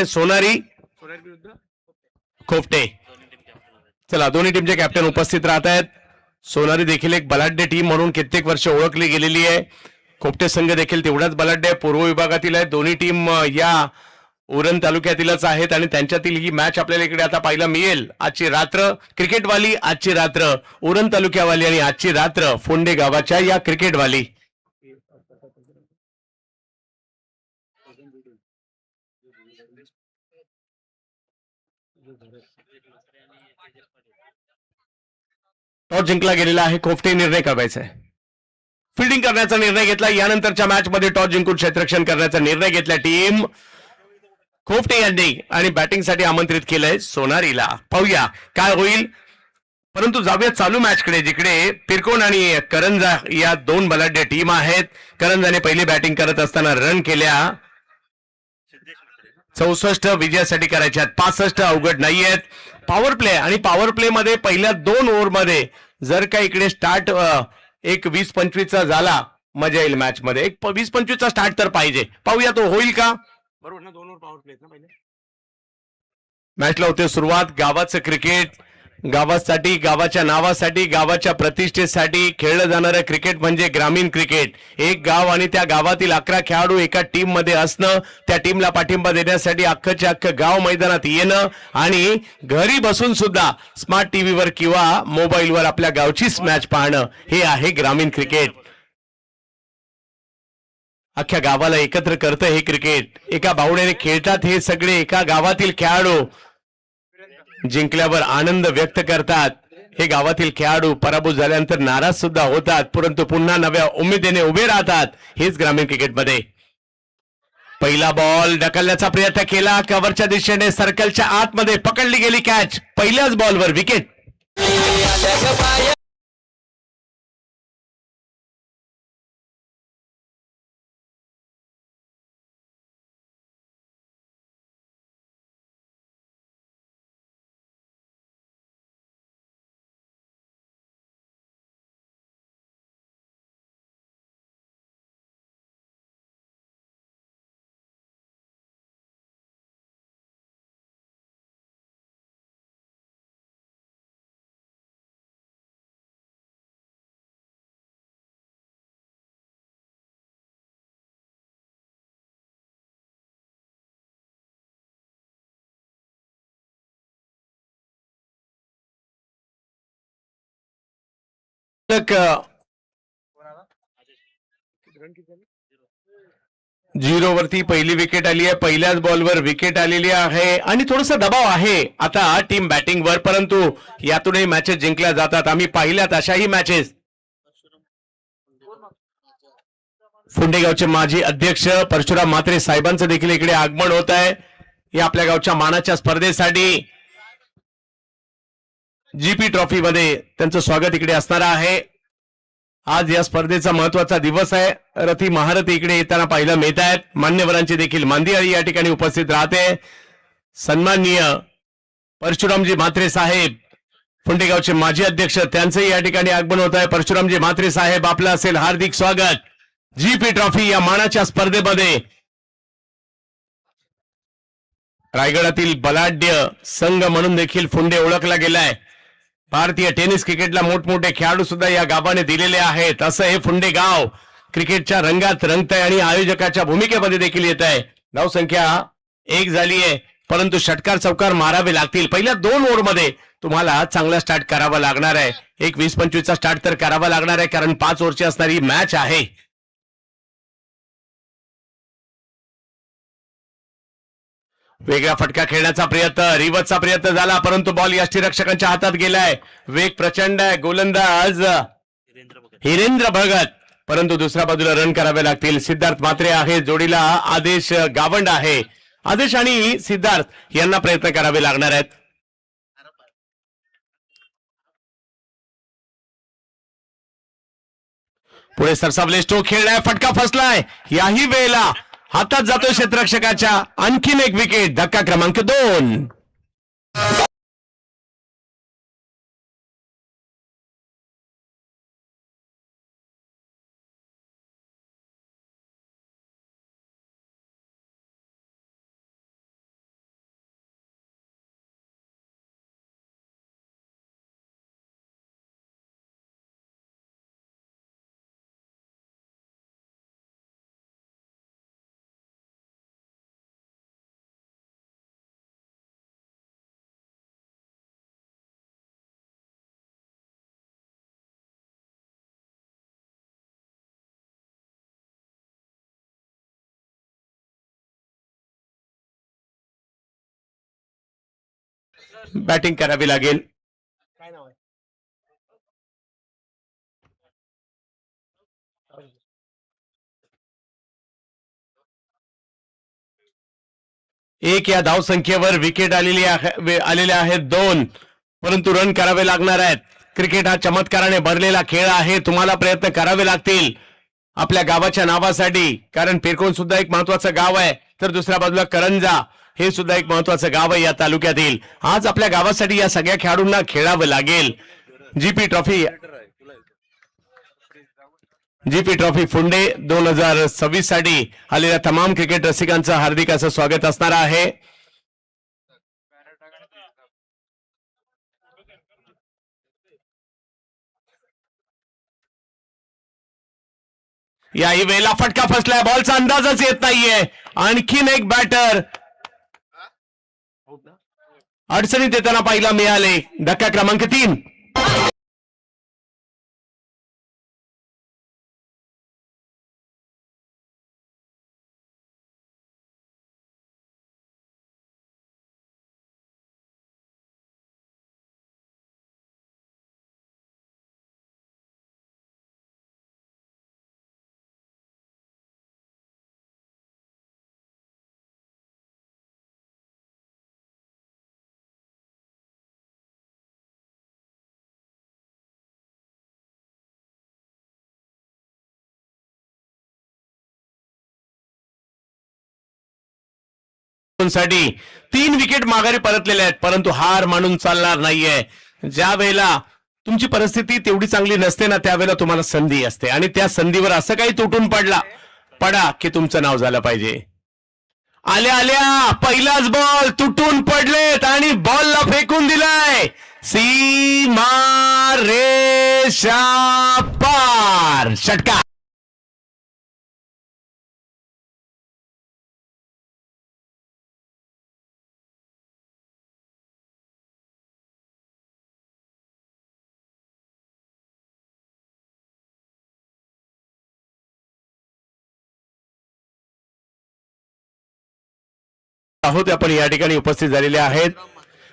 सोनारी खोपटे. चला, दोन्ही टीमचे कॅप्टन उपस्थित राहत आहेत. सोनारी देखील एक बलाढ्य टीम म्हणून कित्येक वर्ष ओळखली गेलेली आहे. खोपटे संघ देखील तेवढाच बलाढ्य पूर्व विभागातील आहे. दोन्ही टीम या उरण तालुक्यातीलच आहेत आणि त्यांच्यातील ही मॅच आपल्याला इकडे आता पाहायला मिळेल. आजची रात्र क्रिकेटवाली, आजची रात्र उरण तालुक्यावाली आणि आजची रात्र फोंडे गावाच्या या क्रिकेटवाली. टॉस जिंकला गेलेला आहे. खोपटे निर्णय करायचा आहे. फिल्डिंग करण्याचा निर्णय घेतला. यानंतरच्या मॅच मध्ये टॉस जिंकून क्षेत्ररक्षण करण्याचा निर्णय घेतला टीम खोपटे यांनी आणि बॅटिंगसाठी आमंत्रित केलंय सोनारीला. पाहूया काय होईल. परंतु जाऊया चालू मॅच कडे, जिकडे तिरकोण आणि करंजा या दोन बलाढ्य टीम आहेत. करंजाने पहिली बॅटिंग करत असताना रन केल्या 64 विजयासाठी करायच्या. 65 अवघड नाहीयेत. पॉवर प्ले आणि पॉवर प्ले मध्ये पहिल्या 2 ओव्हर मध्ये जर का इकडे स्टार्ट एक 20-25 झाला, मजा येईल मॅच मध्ये. एक 20-25 स्टार्ट तर पाहिजे. पाहूया तो होईल का. बरोबर ना, 2 ओव्हर पॉवर प्ले ना पहिले. मॅचला होते सुरुवात. गावाचं क्रिकेट, गावासाठी, गावाच्या नावासाठी, गावाच्या प्रतिष्ठेसाठी खेळलं जाणारं क्रिकेट म्हणजे ग्रामीण क्रिकेट. एक गाव आणि त्या गावातील 11 खेळाडू एका टीम मध्ये असणं, त्या टीमला पाठिंबा देण्यासाठी अख्खच्या अख्खं गाव मैदानात येणं आणि घरी बसून सुद्धा स्मार्ट टीव्हीवर किंवा मोबाईलवर आपल्या गावचीच मॅच पाहणं, हे आहे ग्रामीण क्रिकेट. अख्ख्या गावाला एकत्र करतं हे क्रिकेट. एका बावड्याने खेळतात हे सगळे. एका गावातील खेळाडू जिंकल्यावर आनंद व्यक्त करतात. हे गावातील खेळाडू पराभूत झाल्यानंतर नाराज सुद्धा होतात, परंतु पुन्हा नव्या उमेदीने उभे राहतात. हेच ग्रामीण क्रिकेटमध्ये. पहिला बॉल ढकलण्याचा प्रयत्न केला, कव्हरच्या दिशेने सर्कलच्या आतमध्ये पकडली गेली कॅच. पहिल्याच बॉलवर विकेट. झिरो वरती पहिली विकेट आली आहे. पहिल्याच बॉलवर विकेट आलेली आहे आणि थोडासा दबाव आहे आता टीम बॅटिंगवर, परंतु यातूनही मॅचेस जिंकल्या जातात. आम्ही पाहिल्यात अशाही मॅचेस. फुंडेगावचे माजी अध्यक्ष परशुराम म्हात्रे साहेबांचं देखील इकडे आगमन होत आहे. या आपल्या गावच्या मानाच्या स्पर्धेसाठी जीपी ट्रॉफी मध्ये त्यांचं स्वागत इकडे असणार आहे. आज या स्पर्धेचा महत्वाचा दिवस आहे. रथी महारथी इकडे येताना पाहायला मिळत आहेत. मान्यवरांची देखील मांदियाळी या ठिकाणी उपस्थित राहते. सन्माननीय परशुरामजी म्हात्रे साहेब फुंडेगावचे माजी अध्यक्ष त्यांचंही या ठिकाणी आगमन होत आहे. परशुरामजी म्हात्रे साहेब आपलं असेल हार्दिक स्वागत जीपी ट्रॉफी या मानाच्या स्पर्धेमध्ये. रायगडातील बलाढ्य संघ म्हणून देखील फुंडे ओळखला गेलाय. भारतीय टेनिस क्रिकेटला मोठमोठे खेळाडू सुद्धा या गावाने दिलेले आहेत. असं हे फुंडे गाव क्रिकेटच्या रंगात रंगतंय आणि आयोजकाच्या भूमिकेमध्ये देखील येत आहे. धावसंख्या 1 झाली आहे, परंतु षटकार चौकार मारावे लागतील. पहिल्या 2 ओव्हरमध्ये तुम्हाला चांगला स्टार्ट करावा लागणार आहे. एक 20-25 स्टार्ट तर करावा लागणार आहे, कारण 5 ओव्हरची असणारी मॅच आहे. वेगळा फटका खेळण्याचा प्रयत्न, रिव्हर्सचा प्रयत्न झाला, परंतु बॉल यष्टीरक्षकांच्या हातात गेलाय. वेग प्रचंड आहे. गोलंदाज हिरेंद्र भगत, परंतु दुसऱ्या बाजूला रन करावे लागतील. सिद्धार्थ म्हात्रे आहे जोडीला. आदेश गावंड आहे. आदेश आणि सिद्धार्थ यांना प्रयत्न करावे लागणार आहेत. पुढे सरसावले स्ट्रोक खेळलाय, फटका फसलाय. याही वेळेला हातात जातोय क्षेत्ररक्षकाच्या. आणखीन एक विकेट. धक्का क्रमांक 2. बॅटिंग करावी लागेल. एक या धाव संख्येवर विकेट आलेले आहेत 2, परंतु रन करावे लागणार आहेत. क्रिकेट हा चमत्काराने भरलेला खेळ आहे. तुम्हाला प्रयत्न करावे लागतील आपल्या गावाच्या नावासाठी, कारण पेरकोन सुद्धा एक महत्वाचं गाव आहे, तर दुसऱ्या बाजूला करंजा हे सुद्धा एक महत्वाचं गाव आहे या तालुक्यातील. आज आपल्या गावासाठी या सगळ्या खेळाडूंना खेळावं लागेल. जीपी ट्रॉफी फुंडे 2026 साठी आलेल्या तमाम क्रिकेट रसिकांचं हार्दिक असं स्वागत असणार आहे. याही वेळेला फटका फसलाय. बॉलचा अंदाजच येत नाहीये. आणखीन एक बॅटर अडचणीत येताना पाहायला मिळाले. धक्का क्रमांक 3. साठी 3 विकेट माघारी परतलेले आहेत, परंतु हार मानून चालणार नाहीये. ज्या वेळेला तुमची परिस्थिती तेवढी चांगली नसते ना, त्यावेळेला तुम्हाला संधी असते आणि त्या संधीवर असं काही तुटून पडा की तुमचं नाव झालं पाहिजे. आल्या आल्या पहिलाच बॉल तुटून पडलेत आणि बॉलला फेकून दिलाय. सीमा रेषा पार, षटकार. आहोत आपण या ठिकाणी उपस्थित झालेले आहेत.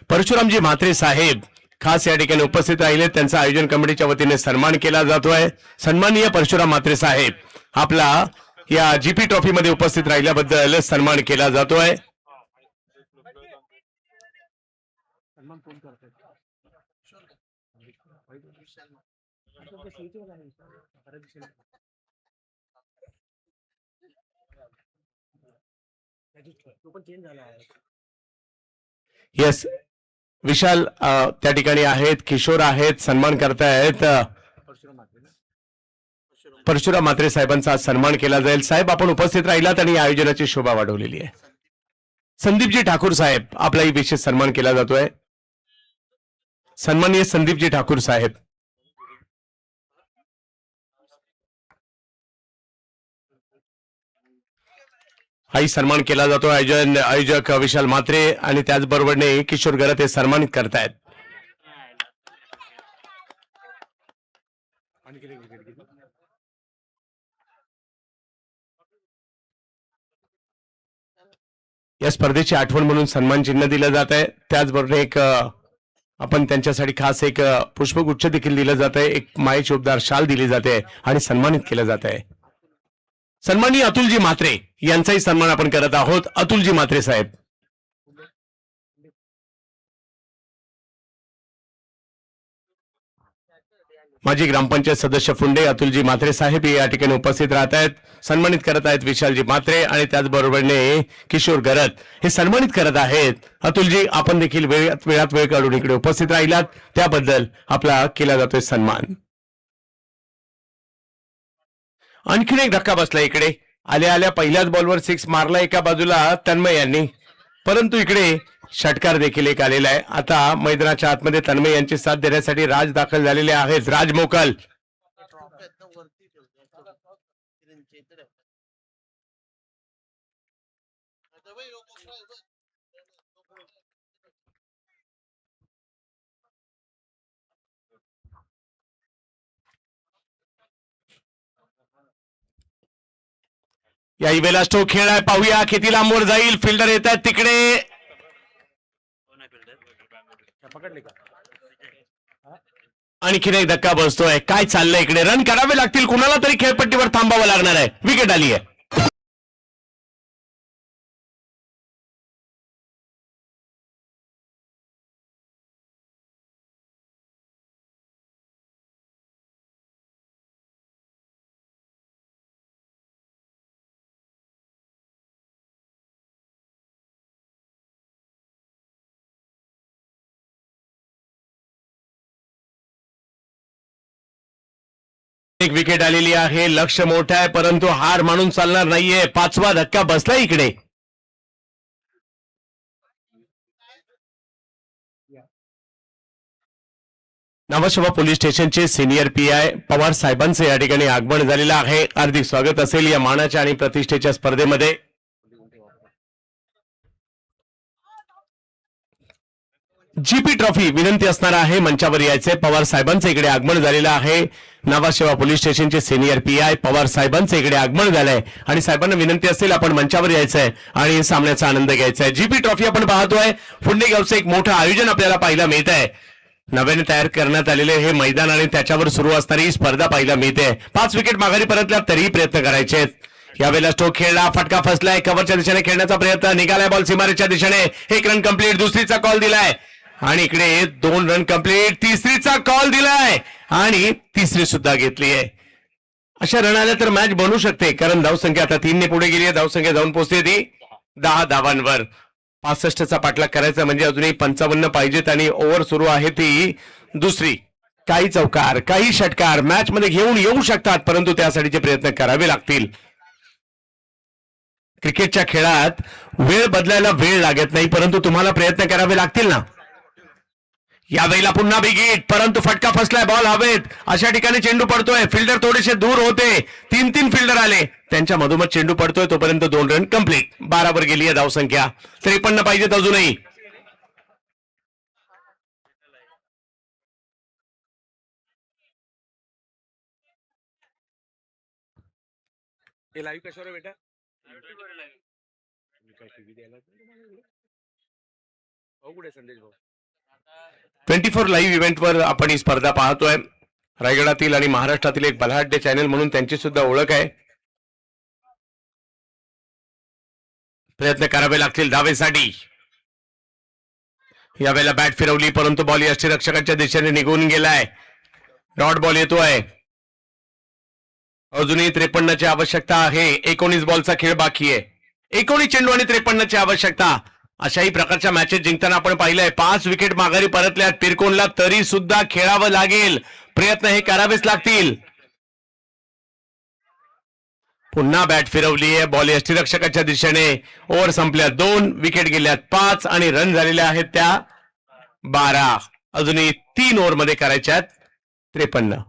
परशुरामजी म्हात्रे साहेब खास या ठिकाणी उपस्थित राहिले, त्यांचा आयोजन कमिटीच्या वतीने सन्मान केला जातोय. सन्माननीय परशुराम म्हात्रे साहेब आपला या जीपी ट्रॉफी मध्ये उपस्थित राहिल्याबद्दल सन्मान केला जातोय. येस, विशाल त्या ठिकाणी आहेत, किशोर आहेत, सन्मान करतायत. परशुराम म्हात्रे साहेबांचा आज सन्मान केला जाईल. साहेब आपण उपस्थित राहिलात आणि या आयोजनाची शोभा वाढवलेली आहे. संदीपजी ठाकूर साहेब आपलाही विशेष सन्मान केला जातोय. सन्माननीय संदीपजी ठाकूर साहेब. हाही सन्मान केला जातो. आयोजक विशाल म्हात्रे आणि त्याचबरोबरने किशोर गरत हे सन्मानित करतायत. या स्पर्धेची आठवण म्हणून सन्मान चिन्ह दिलं जात आहे. त्याचबरोबर एक आपण त्यांच्यासाठी खास एक पुष्पगुच्छ देखील दिलं जात आहे. एक मायेची उबदार शाल दिली जाते आणि सन्मानित केलं जात आहे. सन्माननीय अतुलजी म्हात्रे यांचाही सन्मान आपण करत आहोत. अतुलजी म्हात्रे साहेब. माजी ग्रामपंचायत सदस्य फुंडे अतुलजी म्हात्रे साहेब या ठिकाणी उपस्थित राहत आहेत, सन्मानित करत आहेत. विशालजी म्हात्रे आणि त्याचबरोबरने किशोर गरत हे सन्मानित करत आहेत. अतुलजी आपण देखील वेळात वेळ काढून इकडे उपस्थित राहिलात, त्याबद्दल आपला केला जातोय सन्मान. आणखीन एक धक्का बसला इकडे. आल्या आल्या पहिल्याच बॉलवर 6 मारला एका बाजूला तन्मय यांनी, परंतु इकडे षटकार देखील एक आलेला आहे. आता मैदानाच्या आतमध्ये तन्मय यांची साथ देण्यासाठी राज दाखल झालेले आहेत. राज मोकल. याही वेळेला स्ट्रोक खेळ आहे, पाहूया किती लांबवर जाईल. फिल्डर येत आहेत तिकडे. आणखीन एक धक्का बसतोय. काय चाललंय इकडे? रन करावे लागतील, कुणाला तरी खेळपट्टीवर थांबावं लागणार आहे. विकेट आली आहे. एक विकेट आलेली आहे. लक्ष मोठं आहे, परंतु हार मानून चालणार नाहीये. 5वा धक्का बसला इकडे. नावाशेवा पोलीस स्टेशनचे सिनियर PI पवार साहेबांचं या ठिकाणी आगमन झालेलं आहे. हार्दिक स्वागत असेल या मानाच्या आणि प्रतिष्ठेच्या स्पर्धेमध्ये. जीपी ट्रॉफी विनंती असणार आहे, मंचावर यायचे. पवार साहेबांचं इकडे आगमन झालेलं आहे. नावाशेवा पोलीस स्टेशनचे सिनियर PI पवार साहेबांचं इकडे आगमन झालंय आणि साहेबांना विनंती असेल आपण मंचावर यायचंय आणि सामन्याचा आनंद घ्यायचा आहे. जीपी ट्रॉफी आपण पाहतोय. फुंडे गावचं एक मोठं आयोजन आपल्याला पाहायला मिळत आहे. नव्याने तयार करण्यात आलेले हे मैदान आणि त्याच्यावर सुरू असणारी स्पर्धा पाहायला मिळते. 5 विकेट माघारी परतल्या तरीही प्रयत्न करायचे आहेत. यावेळेला स्ट्रोक खेळला, फटका फसलाय. कव्हरच्या दिशेने खेळण्याचा प्रयत्न, निघालाय बॉल सीमारेच्या दिशेने. 1 रन कंप्लीट. दुसरीचा कॉल दिलाय आणि इकडे 2 रन कंप्लीट. तिसरीचा कॉल दिलाय आणि तिसरी सुद्धा घेतली आहे. अशा रन आल्या तर मॅच बनू शकते, कारण धावसंख्या आता 3 ने पुढे गेली आहे. धावसंख्या जाऊन पोहोचते ती 10 धावांवर. 65चा पाठलाग करायचा म्हणजे अजूनही 55 पाहिजेत आणि ओव्हर सुरू आहे ती दुसरी. काही चौकार काही षटकार मॅच मध्ये घेऊन येऊ शकतात परंतु त्यासाठीचे प्रयत्न करावे लागतील. क्रिकेटच्या खेळात वेळ बदलायला वेळ लागत नाही परंतु तुम्हाला प्रयत्न करावे लागतील ना. यावेळेला पुन्हा बिग हिट परंतु फटका फसलाय बॉल हवेत. अशा ठिकाणी चेंडू पडतोय फिल्डर थोडेसे दूर होते. तीन फिल्डर आले त्यांच्या मधोमध चेंडू पडतोय तोपर्यंत 2 रन कंप्लीट. 12 वर गेली आहे धावसंख्या. 53 पाहिजेत अजूनही. लाईव्ह कशावर बेटा 24 लाईव्ह इव्हेंटवर आपण ही स्पर्धा पाहतोय. रायगडातील आणि महाराष्ट्रातील एक बलाढ्य चॅनल म्हणून त्यांची सुद्धा ओळख आहे. प्रयत्न करावे लागतील धावेसाठी. यावेळेला बॅट फिरवली परंतु बॉल यष्टीरक्षकाच्या दिशेने निघून गेलाय. डॉट बॉल येतोय. अजूनही 53ची आवश्यकता आहे. 19 बॉलचा खेळ बाकी आहे. 19 चेंडू आणि 53ची आवश्यकता. अशाही प्रकारच्या मॅचेस जिंकताना आपण पाहिलंय 5 विकेट माघारी परतल्यात पिरकोनला तरी सुद्धा खेळावं लागेल. प्रयत्न हे करावेच लागतील. पुन्हा बॅट फिरवली आहे. बॉल यष्टीरक्षकाच्या दिशेने. ओव्हर संपल्या. 2 विकेट गेल्यात. 5 आणि रन झालेल्या आहेत त्या 12. अजूनही 3 ओव्हर मध्ये करायच्यात 53.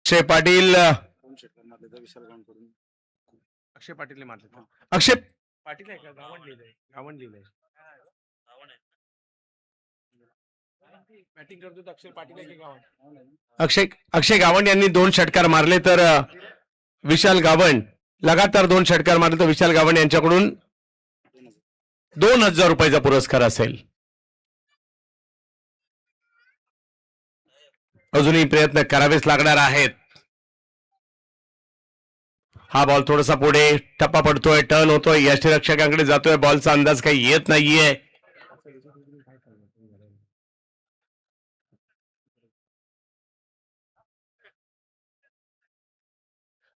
अक्षय पाटील अक्षय पाटील मारले. अक्षय पाटील आहे का गावण लिहिलंय. गावण लिहिलंय बॅटिंग करतो तर अक्षय पाटील आहे की गावण. अक्षय गावंड यांनी 2 षटकार मारले तर विशाल गावंड लगातार 2 षटकार मारले तर विशाल गावंड यांच्याकडून 2000 रुपयाचा पुरस्कार असेल. अजूनही प्रयत्न करावेच लागणार आहेत. हा बॉल थोडासा पुढे टप्पा पडतोय टर्न होतोय यष्टीरक्षकांकडे जातोय. बॉलचा अंदाज काही येत नाहीये.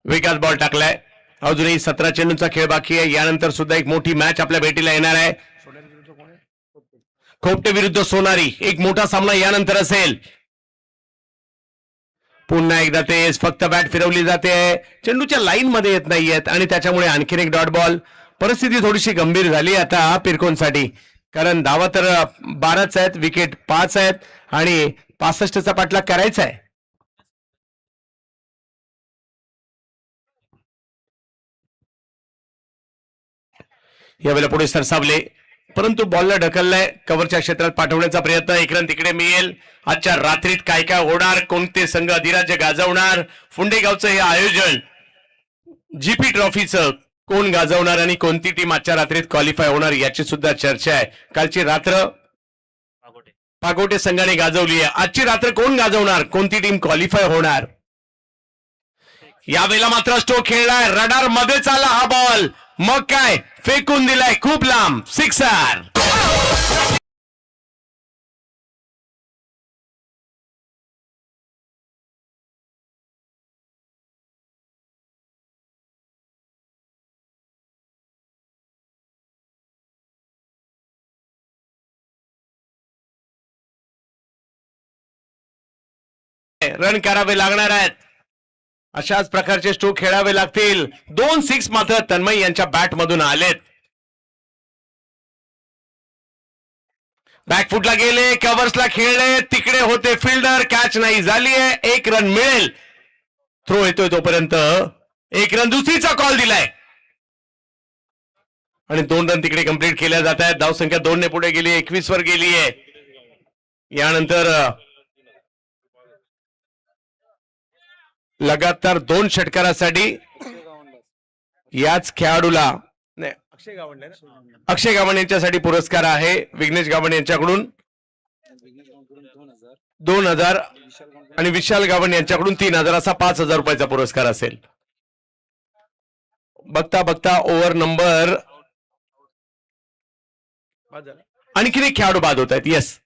विकास बॉल टाकलाय. अजूनही 17 चेंडूंचा खेळ बाकी आहे. यानंतर सुद्धा एक मोठी मॅच आपल्या भेटीला येणार आहे. खोपटे विरुद्ध सोनारी एक मोठा सामना यानंतर असेल. पुन्हा एकदा तेच फक्त बॅट फिरवली जाते. चेंडूच्या लाईन मध्ये येत नाहीयेत आणि त्याच्यामुळे आणखीन एक डॉट बॉल. परिस्थिती थोडीशी गंभीर झाली आता पिरकोनसाठी कारण धावा तर 12च आहेत. विकेट 5 आहेत आणि 65चा पाठलाग करायचा आहे. यावेळेला पुढे सरसावले परंतु बॉलला ढकललाय. कव्हरच्या क्षेत्रात पाठवण्याचा प्रयत्न. 1 रन तिकडे मिळेल. आजच्या रात्रीत काय काय होणार कोणते संघ अधिराज्य गाजवणार फुंडेगावचं हे आयोजन जीपी ट्रॉफीचं कोण गाजवणार आणि कोणती टीम आजच्या रात्रीत क्वालिफाय होणार याची सुद्धा चर्चा आहे. कालची रात्र पागोटे संघाने गाजवली आहे. आजची रात्र कोण गाजवणार कोणती टीम क्वालिफाय होणार. यावेळेला मात्र स्टोक खेळलाय. रडार मध्येच आला हा बॉल. मग काय फेकून दिलाय खूप लांब. सिक्सर. रन करावे लागणार आहेत. अशाच प्रकारचे स्ट्रोक खेळावे लागतील. 2 6 मात्र तन्मय यांच्या बॅट मधून आलेत. बॅकफुटला गेले कव्हर्सला खेळले तिकडे होते फिल्डर. कॅच नाही झाली आहे. 1 रन मिळेल. थ्रो येतोय तोपर्यंत 1 रन. दुसरीचा कॉल दिलाय आणि 2 रन तिकडे कंप्लीट केल्या जात आहेत. धावसंख्या 2 ने पुढे गेली. 21 वर गेली आहे. यानंतर लगातार 2 षटकारासाठी याच खेळाडूला अक्षय गावंड यांच्यासाठी पुरस्कार आहे. विघ्नेश गावंड यांच्याकडून 2,000 आणि विशाल गावण यांच्याकडून 3,000 असा 5,000 रुपयाचा पुरस्कार असेल. बघता बघता ओव्हर नंबर आणखीन एक खेळाडू बाद होत आहेत. येस,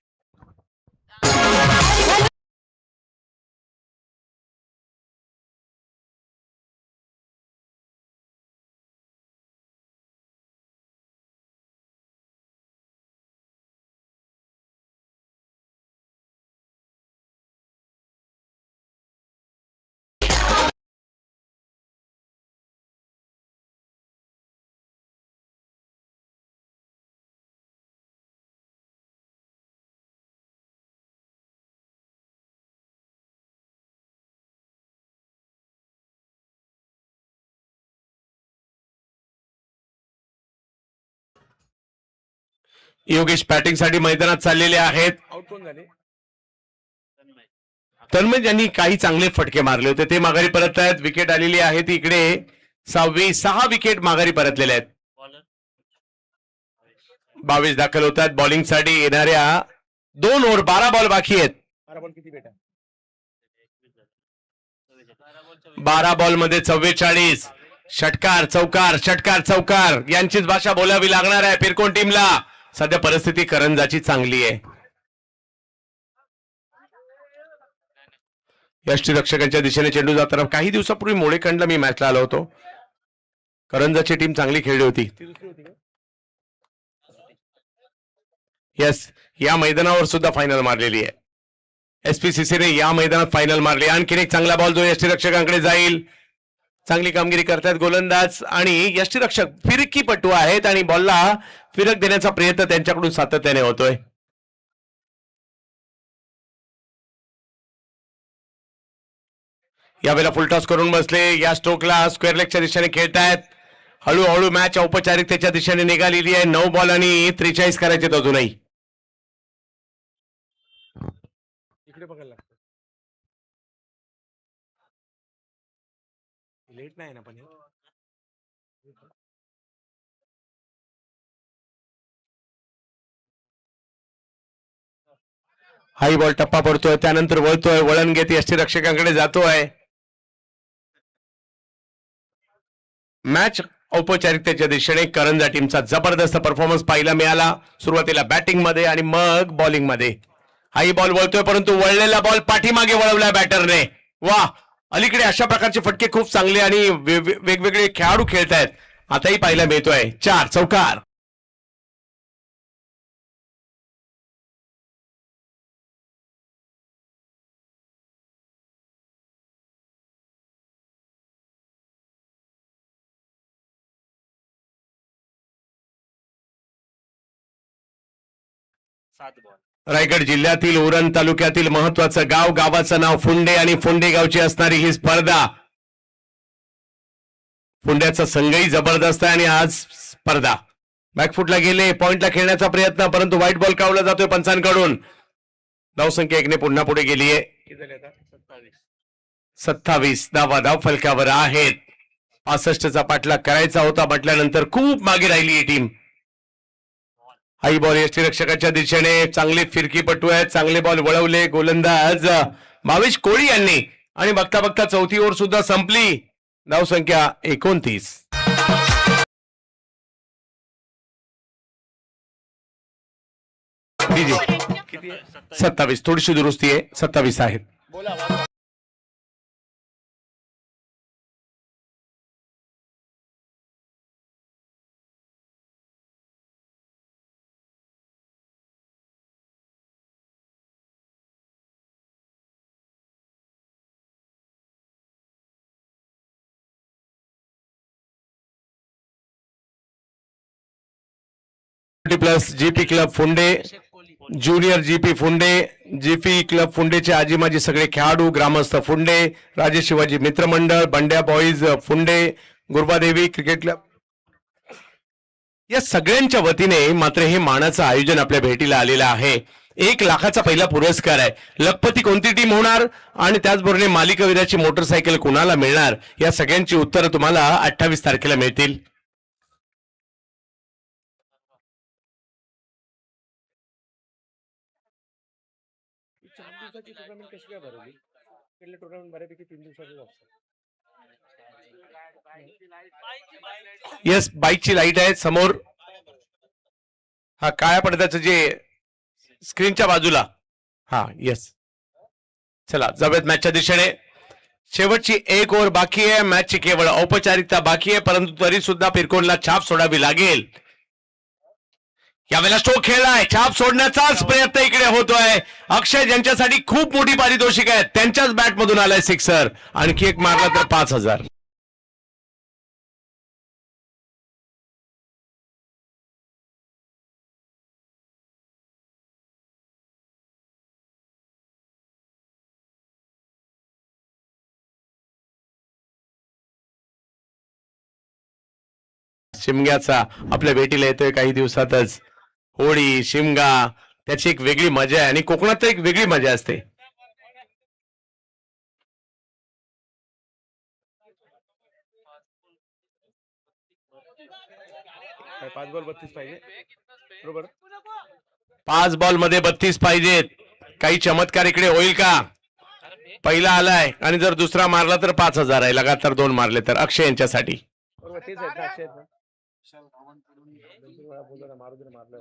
योगेश बॅटिंग साठी मैदानात चाललेले आहेत. तन्मय यांनी काही चांगले फटके मारले होते, ते माघारी परत आहेत. विकेट आलेली आहे ती इकडे 6 विकेट माघारी परतलेले आहेत. 22 दाखल होत आहेत बॉलिंग साठी. येणाऱ्या 2 ओव्हर 12 बॉल बाकी आहेत. 12 बॉल मध्ये 44. षटकार चौकार षटकार चौकार यांचीच भाषा बोलावी लागणार आहे पिरकोन टीमला. सध्या परिस्थिती करंजाची चांगली आहे. यष्टीरक्षकांच्या दिशेने चेंडू जाताना काही दिवसापूर्वी मोळेखंडला मी मॅचला आलो होतो. करंजाची टीम चांगली खेळली होती. यस, या मैदानावर सुद्धा फायनल मारलेली आहे. एसपीसीसीने या मैदानात फायनल मारली. आणखीन एक चांगला बॉल जो यष्टीरक्षकांकडे जाईल. चांगली कामगिरी करतात गोलंदाज आणि यष्टीरक्षक फिरकीपटू आहेत आणि बॉलला फिरक देण्याचा प्रयत्न त्यांच्याकडून सातत्याने होतोय. यावेळेला फुलटॉस करून बसले. या स्ट्रोकला स्क्वेअर लेगच्या दिशेने खेळतायत. हळूहळू मॅच औपचारिकतेच्या दिशेने निघालेली आहे. 9 बॉल आणि 43 करायचे अजूनही. इकडे बघायला लागतं. लेट नाही ना पण हाई बॉल टप्पा पडतोय, त्यानंतर वळतोय, वळण घेत यष्टीरक्षकांकडे जातोय. मॅच औपचारिकतेच्या दिशेने करंजा टीमचा जबरदस्त परफॉर्मन्स पाहायला मिळाला. सुरुवातीला बॅटिंग मध्ये आणि मग बॉलिंग मध्ये. हाई बॉल वळतोय परंतु वळलेला बॉल पाठीमागे वळवलाय बॅटरने. वा, अलीकडे अशा प्रकारचे फटके खूप चांगले आणि वेगवेगळे खेळाडू खेळतायत. आताही पाहायला मिळतोय. 4 चौकार. रायगड जिल्ह्यातील उरण तालुक्यातील महत्वाचं गाव, गावाचं नाव फुंडे आणि फुंडे गावची असणारी ही स्पर्धा. फुंड्याचा संघही जबरदस्त आहे आणि आज स्पर्धा. बॅकफुटला गेले, पॉइंटला खेळण्याचा प्रयत्न परंतु व्हाईट बॉल कावला जातोय पंचांकडून. धावसंख्या 1 ने पुन्हा पुढे गेली आहे. 27 धाव फलकावर आहेत. 65चा पाठलाग करायचा होता म्हटल्यानंतर खूप मागे राहिली ही टीम. हाई बॉल यष्टीरक्षकाच्या दिशेने. चांगले फिरकीपटू आहेत, चांगले बॉल वळवले गोलंदाज भावेश कोळी यांनी आणि बघता बघता चौथी ओव्हर सुद्धा संपली. धावसंख्या 29. किती 27. थोडीशी दुरुस्ती आहे, 27 आहेत. प्लस जीपी क्लब फुंडे, ज्युनियर जीपी फुंडे, जीपी क्लब फुंडेचे आजी माजी सगळे खेळाडू, ग्रामस्थ फुंडे, राजे शिवाजी मित्रमंडळ, बंड्या बॉईज फुंडे, गुरुबादेवी क्रिकेट क्लब या सगळ्यांच्या वतीने मात्र हे मानाचं आयोजन आपल्या भेटीला आलेलं आहे. 1 लाखाचा पहिला पुरस्कार आहे. लखपती कोणती टीम होणार आणि त्याचबरोबर मालिकावीराची मोटरसायकल कुणाला मिळणार या सगळ्यांची उत्तरं तुम्हाला 28 तारखेला मिळतील. दिवसाची टुर्नामेंट कशी काय भरवली? इकडले टुर्नामेंट बऱ्यापैकी 3 दिवसाचीच असतात. येस, बाईकची लाईट आहे समोर. हा काळ्या पडद्याचं जे स्क्रीनच्या बाजूला. हा येस, चला जाऊयात मॅचच्या दिशेने. शेवटची एक ओव्हर बाकी आहे. मॅचची केवळ औपचारिकता बाकी आहे, परंतु तरी सुद्धा पिरकोनला छाप सोडावी लागेल. यावेळेला स्ट्रोक खेळलाय, छाप सोडण्याचाच प्रयत्न इकडे होतोय. अक्षय ज्यांच्यासाठी खूप मोठी पारितोषिक आहे त्यांच्याच बॅट मधून आलाय सिक्सर. आणखी एक मारला तर 5,000. शिमग्याचा आपल्या भेटीला येतोय काही दिवसातच. होळी, शिमगा, त्याची एक वेगळी मजा आहे आणि कोकणात तर एक वेगळी मजा असते. काय 5 बॉल 32 पाहिजे बरोबर. 5 बॉल मध्ये 32 पाहिजेत. काही चमत्कार इकडे होईल का? पहिला आलाय आणि जर दुसरा मारला तर 5,000 आहे. लगातार 2 मारले तर अक्षय यांच्यासाठी. बरोबर तेच आहेत ना, अक्षय आहेत ना. बोलतो ना मारू दे ना, मारलं.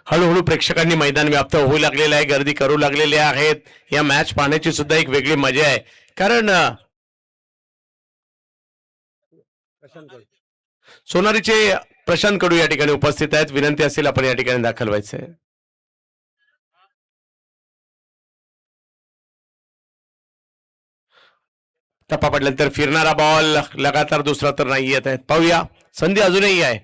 हळूहळू प्रेक्षकांनी मैदान व्याप्त होऊ लागलेलं आहे, गर्दी करू लागलेले आहेत. या मॅच पाहण्याची सुद्धा एक वेगळी मजा आहे, कारण प्रशांत गड. सोनारीचे प्रशांत कडू या ठिकाणी उपस्थित आहेत. विनंती असेल आपण या ठिकाणी दाखल व्हायचंय. टप्पा पडल्यानंतर फिरणारा बॉल, लगातार दुसरा तर नाही येत आहे. पाहूया, संधी अजूनही आहे.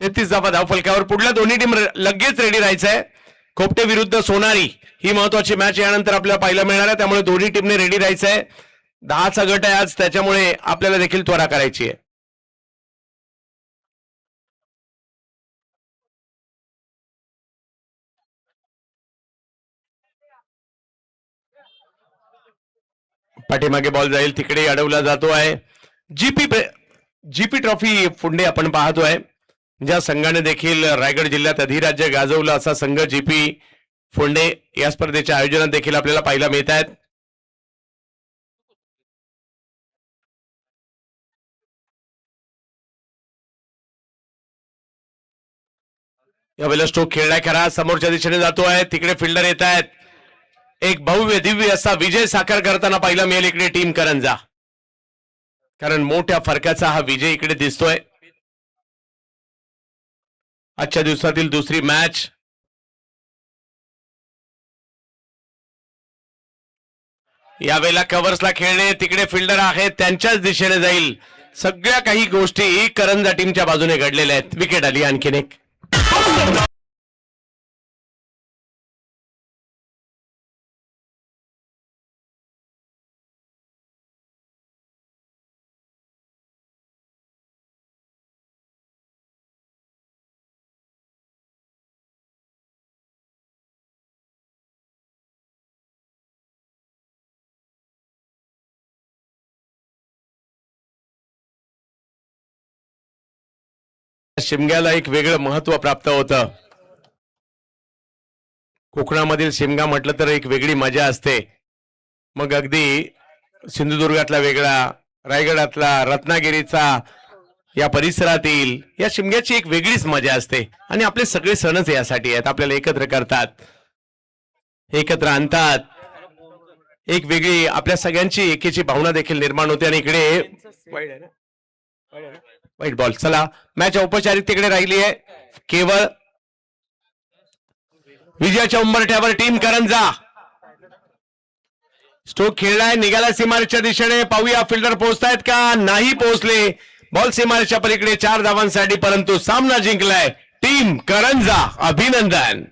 33 धावा धावफलकावर. पुढल्या दोन्ही टीम लगेच रेडी राहायचंय. खोपटे विरुद्ध सोनारी ही महत्वाची मॅच यानंतर आपल्याला पाहायला मिळणार आहे, त्यामुळे दोन्ही टीमने रेडी राहायचंय. 10चा गट आहे आज, त्याच्यामुळे आपल्याला देखील त्वरा करायची आहे. पाठीमागे बॉल जाईल, तिकडे अडवला जातो आहे. जीपी ट्रॉफी फुंडे आपण पाहतोय. ज्या संघाने देखील रायगड जिल्ह्यात अधिराज्य गाजवलं असा संघ जीपी फुंडे या स्पर्धेच्या आयोजनात देखील आपल्याला पाहायला मिळत आहेत. यावेळेला स्ट्रोक खेळलाय खरा, समोरच्या दिशेने जातोय. तिकडे फिल्डर येत आहेत. एक भव्य दिव्य असा विजय साकार करताना पाहायला मिळेल इकडे टीम करंजा, कारण मोठ्या फरकाचा हा विजय इकडे दिसतोय. आजच्या दिवसातील दुसरी मॅच. यावेळेला कव्हर्सला खेळणे, तिकडे फिल्डर आहेत त्यांच्याच दिशेने जाईल. सगळ्या काही गोष्टी करंजा टीमच्या बाजूने घडलेल्या आहेत. विकेट आली आणखीन एक. शिमग्याला एक वेगळं महत्व प्राप्त होतं. कोकणामधील शिमगा म्हटलं तर एक वेगळी मजा असते. मग अगदी सिंधुदुर्गातला वेगळा, रायगडातला, रत्नागिरीचा, या परिसरातील या शिमग्याची एक वेगळीच मजा असते. आणि आपले सगळे सणच यासाठी आहेत, आपल्याला एकत्र करतात, एकत्र आणतात. एक वेगळी आपल्या सगळ्यांची एकेची भावना देखील निर्माण होते. आणि इकडे वाईट बॉल. चला, मॅच औपचारिकतेकडे राहिली आहे. केवळ विजयाच्या उंबरठ्यावर टीम करंजा. स्ट्रोक खेळलाय, निघाला सीमारेषच्या दिशेने. पाहूया फिल्डर पोहोचतायत का? नाही पोहोचले. बॉल सीमारेषच्या पलीकडे 4 धावांसाठी, परंतु सामना जिंकलाय टीम करंजा. अभिनंदन.